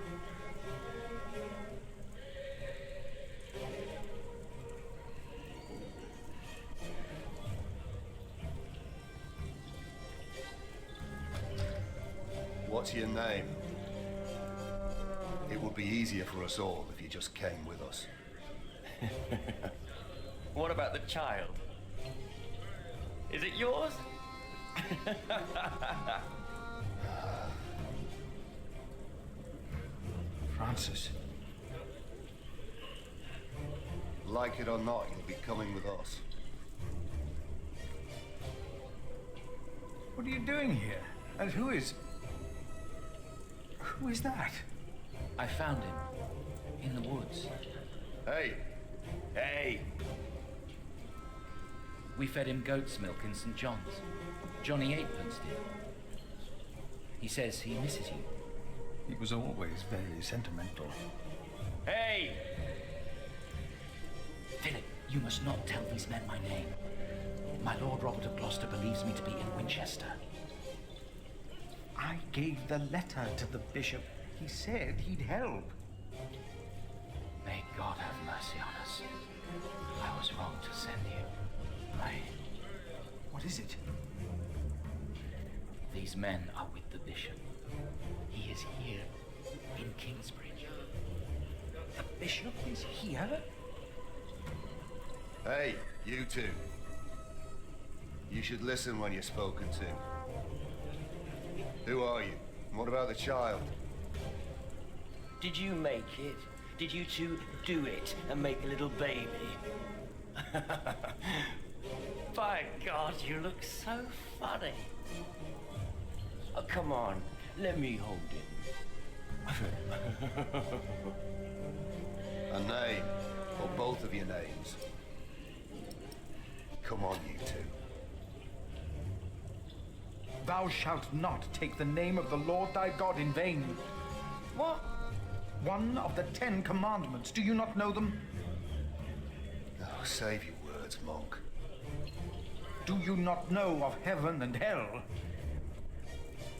What's your name? It would be easier for us all if you just came with us. What about the child? Is it yours? Francis. Like it or not, you'll be coming with us. What are you doing here? And who is that? I found him in the woods. Hey! Hey! We fed him goat's milk in St. John's. Johnny Eightpence did. He says he misses you. He was always very sentimental. Hey! Philip, you must not tell these men my name. My Lord Robert of Gloucester believes me to be in Winchester. I gave the letter to the bishop. He said he'd help. May God have mercy on us. I was wrong to send you. What is it? These men are with the bishop. He is here in Kingsbridge. The bishop is here? Hey, you two. You should listen when you're spoken to. Who are you? And what about the child? Did you make it? Did you two do it and make a little baby? By God, you look so funny. Oh, come on, let me hold him. A name, or both of your names. Come on, you two. Thou shalt not take the name of the Lord thy God in vain. What? One of the 10 commandments. Do you not know them? Oh, save your words, monk. Do you not know of heaven and hell?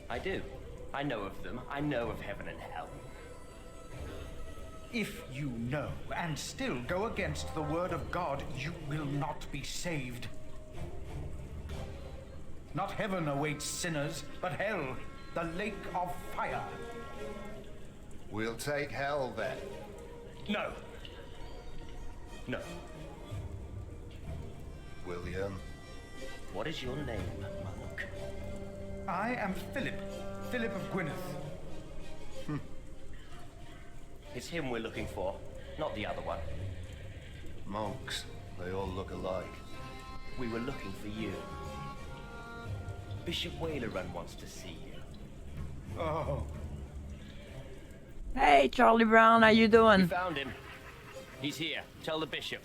I do. I know of them. I know of heaven and hell. If you know and still go against the word of God, you will not be saved. Not heaven awaits sinners, but hell, the lake of fire. We'll take hell then. No. No. William. What is your name, monk? I am Philip. Philip of Gwynedd. It's him we're looking for, not the other one. Monks, they all look alike. We were looking for you. Bishop Wailerun wants to see you. Oh. Hey, Charlie Brown, how you doing? We found him. He's here. Tell the bishop.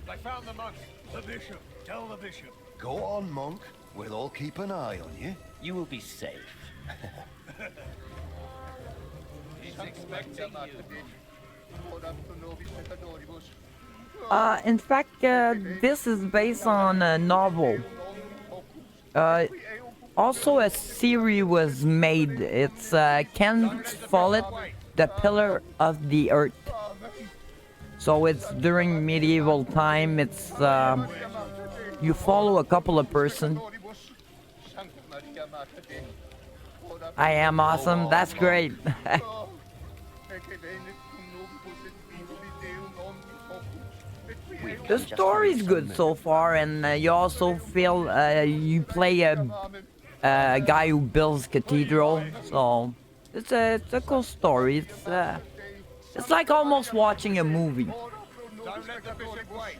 I found the monk. The bishop. Tell the bishop. Go on, monk. We'll all keep an eye on you. You will be safe. He's expecting you. In fact, this is based on a novel. Also, a series was made. It's Ken Follett, The Pillar of the Earth. So it's during medieval time. It's you follow a couple of person. I am awesome. That's great. The story's good so far, and you also feel you play a guy who builds cathedral. So it's a cool story. It's like almost watching a movie. Don't let the bishop wait.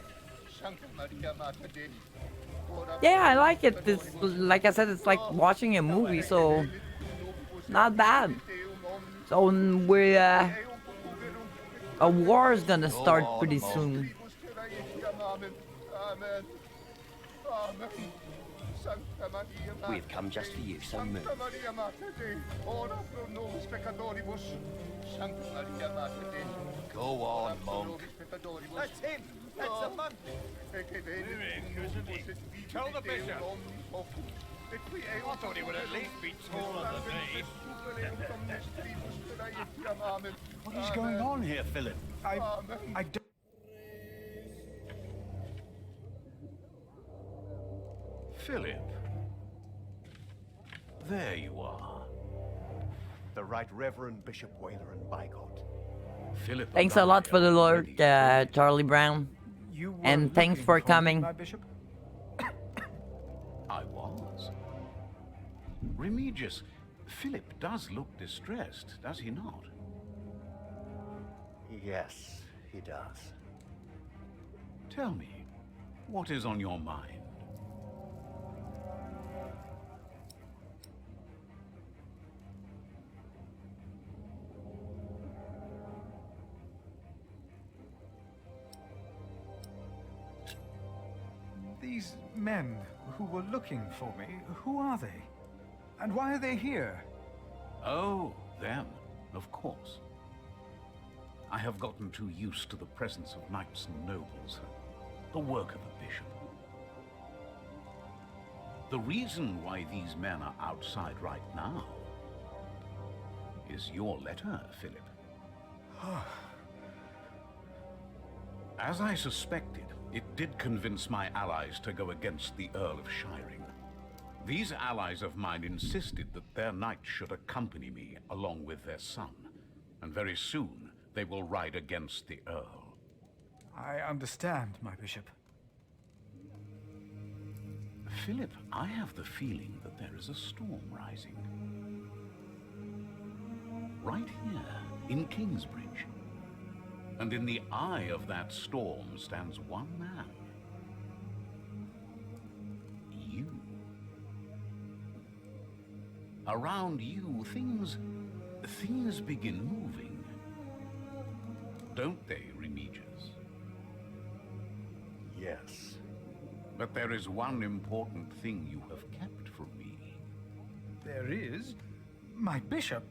Yeah, I like it. It's, like I said, it's like watching a movie, so not bad. So a war is gonna start pretty soon. We've come just for you, so move. Go on, monk. That's him! That's the monk! Tell the bishop! I thought he would at least be taller than me. What is going on here, Philip? I don't... Philip. There you are. The Right Reverend Bishop Whaler and Bygott. Philip. Thanks a lot for the alert, Charlie Brown. And thanks for coming. My bishop? I was. Remigius, Philip does look distressed, does he not? Yes, he does. Tell me, what is on your mind? These men who were looking for me, who are they? And why are they here? Oh, them, of course. I have gotten too used to the presence of knights and nobles, the work of a bishop. The reason why these men are outside right now is your letter, Philip. As I suspected, it did convince my allies to go against the Earl of Shiring. These allies of mine insisted that their knight should accompany me along with their son, and very soon they will ride against the Earl. I understand, my bishop. Philip, I have the feeling that there is a storm rising. Right here, in Kingsbridge. And in the eye of that storm stands one man. You. Around you, things begin moving. Don't they, Remigius? Yes. But there is one important thing you have kept from me. There is? My bishop?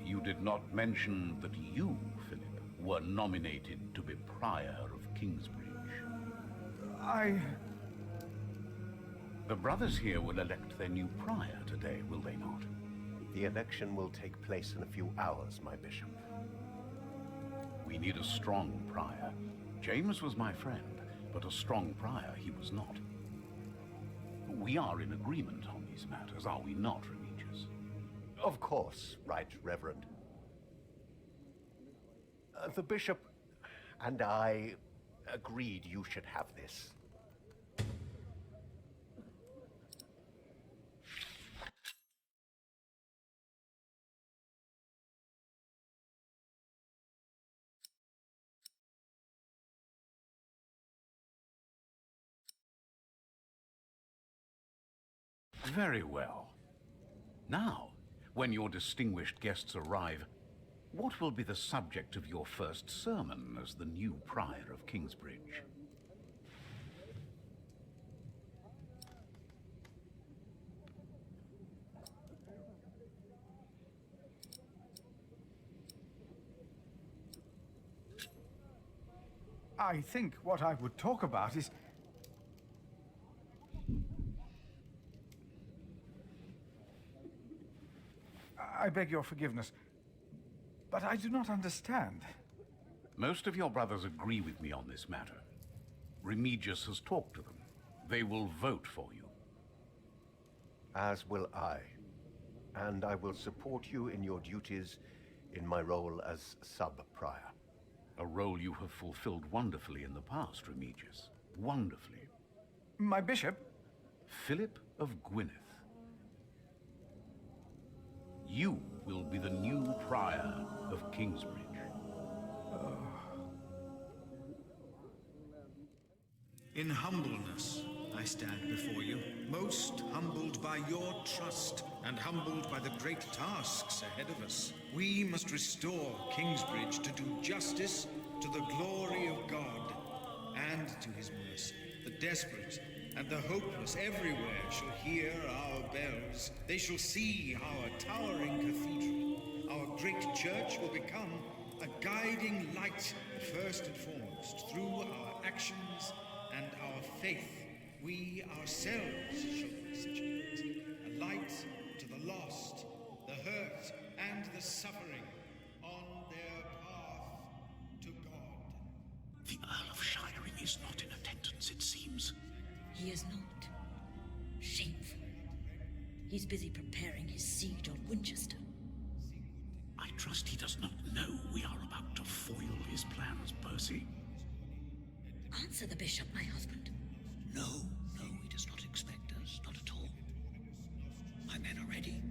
You did not mention that you, Philip, were nominated to be Prior of Kingsbridge. The brothers here will elect their new Prior today, will they not? The election will take place in a few hours, my bishop. We need a strong Prior. James was my friend, but a strong Prior he was not. We are in agreement on these matters, are we not, Remigius? Of course, Right Reverend. The bishop and I agreed you should have this. Very well. Now, when your distinguished guests arrive, what will be the subject of your first sermon as the new Prior of Kingsbridge? I think what I would talk about is... I beg your forgiveness, but I do not understand. Most of your brothers agree with me on this matter. Remigius has talked to them. They will vote for you. As will I. And I will support you in your duties in my role as sub-prior. A role you have fulfilled wonderfully in the past, Remigius. Wonderfully. My bishop? Philip of Gwynedd. You will be the new Prior of Kingsbridge. In humbleness, I stand before you, most humbled by your trust and humbled by the great tasks ahead of us. We must restore Kingsbridge to do justice to the glory of God and to his mercy. The desperate and the hopeless everywhere shall hear our bells. They shall see our towering cathedral. Our great church will become a guiding light, first and foremost, through our actions and our faith. We ourselves shall be such a light. A light to the lost, the hurt, and the suffering on their path to God. The Earl of Shiring is not in attendance, it seems. He is not. Shameful. He's busy preparing his siege on Winchester. I trust he does not know we are about to foil his plans, Percy. Answer the bishop, my husband. No, he does not expect us, not at all. My men are ready.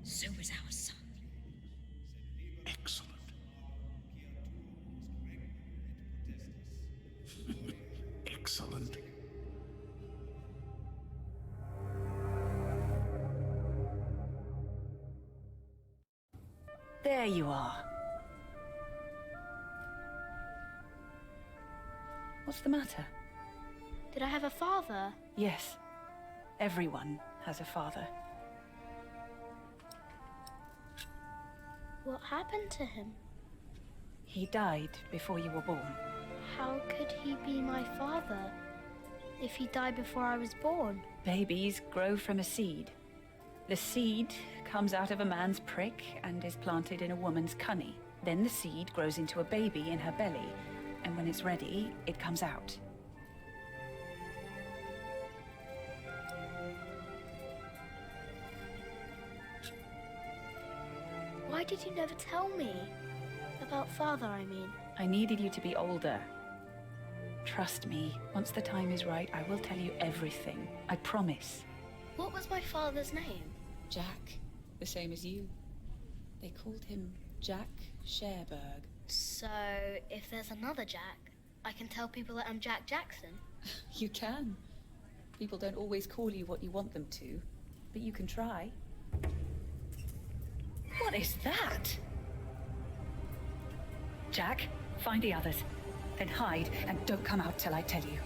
So is our son. Excellent. Excellent. There you are. What's the matter? Did I have a father? Yes. Everyone has a father. What happened to him? He died before you were born. How could he be my father if he died before I was born? Babies grow from a seed. The seed comes out of a man's prick and is planted in a woman's cunny. Then the seed grows into a baby in her belly, and when it's ready, it comes out. Why did you never tell me? About father, I mean. I needed you to be older. Trust me, once the time is right, I will tell you everything. I promise. What was my father's name? Jack, the same as you. They called him Jack Sherberg. So, if there's another Jack, I can tell people that I'm Jack Jackson? You can. People don't always call you what you want them to, but you can try. What is that? Jack, find the others. Then hide and don't come out till I tell you.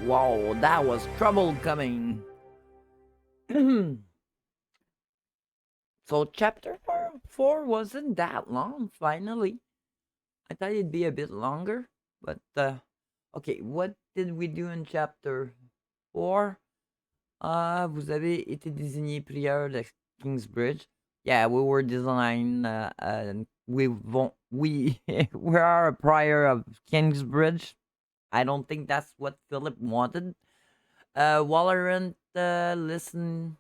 Wow, that was trouble coming. So chapter 4 wasn't that long, finally. I thought it'd be a bit longer, but okay, what did we do in chapter 4? Vous avez été désigné prieur de Kingsbridge. Yeah, we were designed, we are a prior of Kingsbridge. I don't think that's what Philip wanted. Wallerant, listen.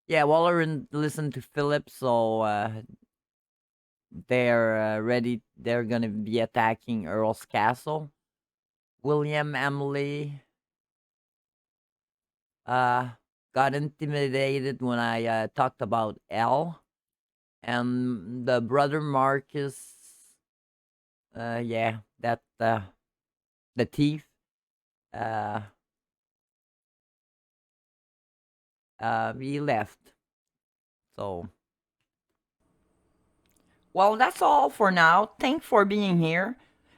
Yeah, Wallerant listened to Philip, so they're ready. They're gonna be attacking Earl's castle. William Emily got intimidated when I talked about Elle. And the brother Marcus, yeah, that the thief, he left. So, well, that's all for now. Thanks for being here.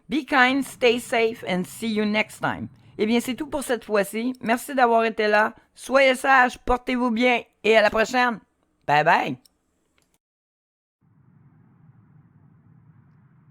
Be kind, stay safe, and see you next time. Eh bien, c'est tout pour cette fois-ci. Merci d'avoir été là. Soyez sages, portez-vous bien, et à la prochaine. Bye bye.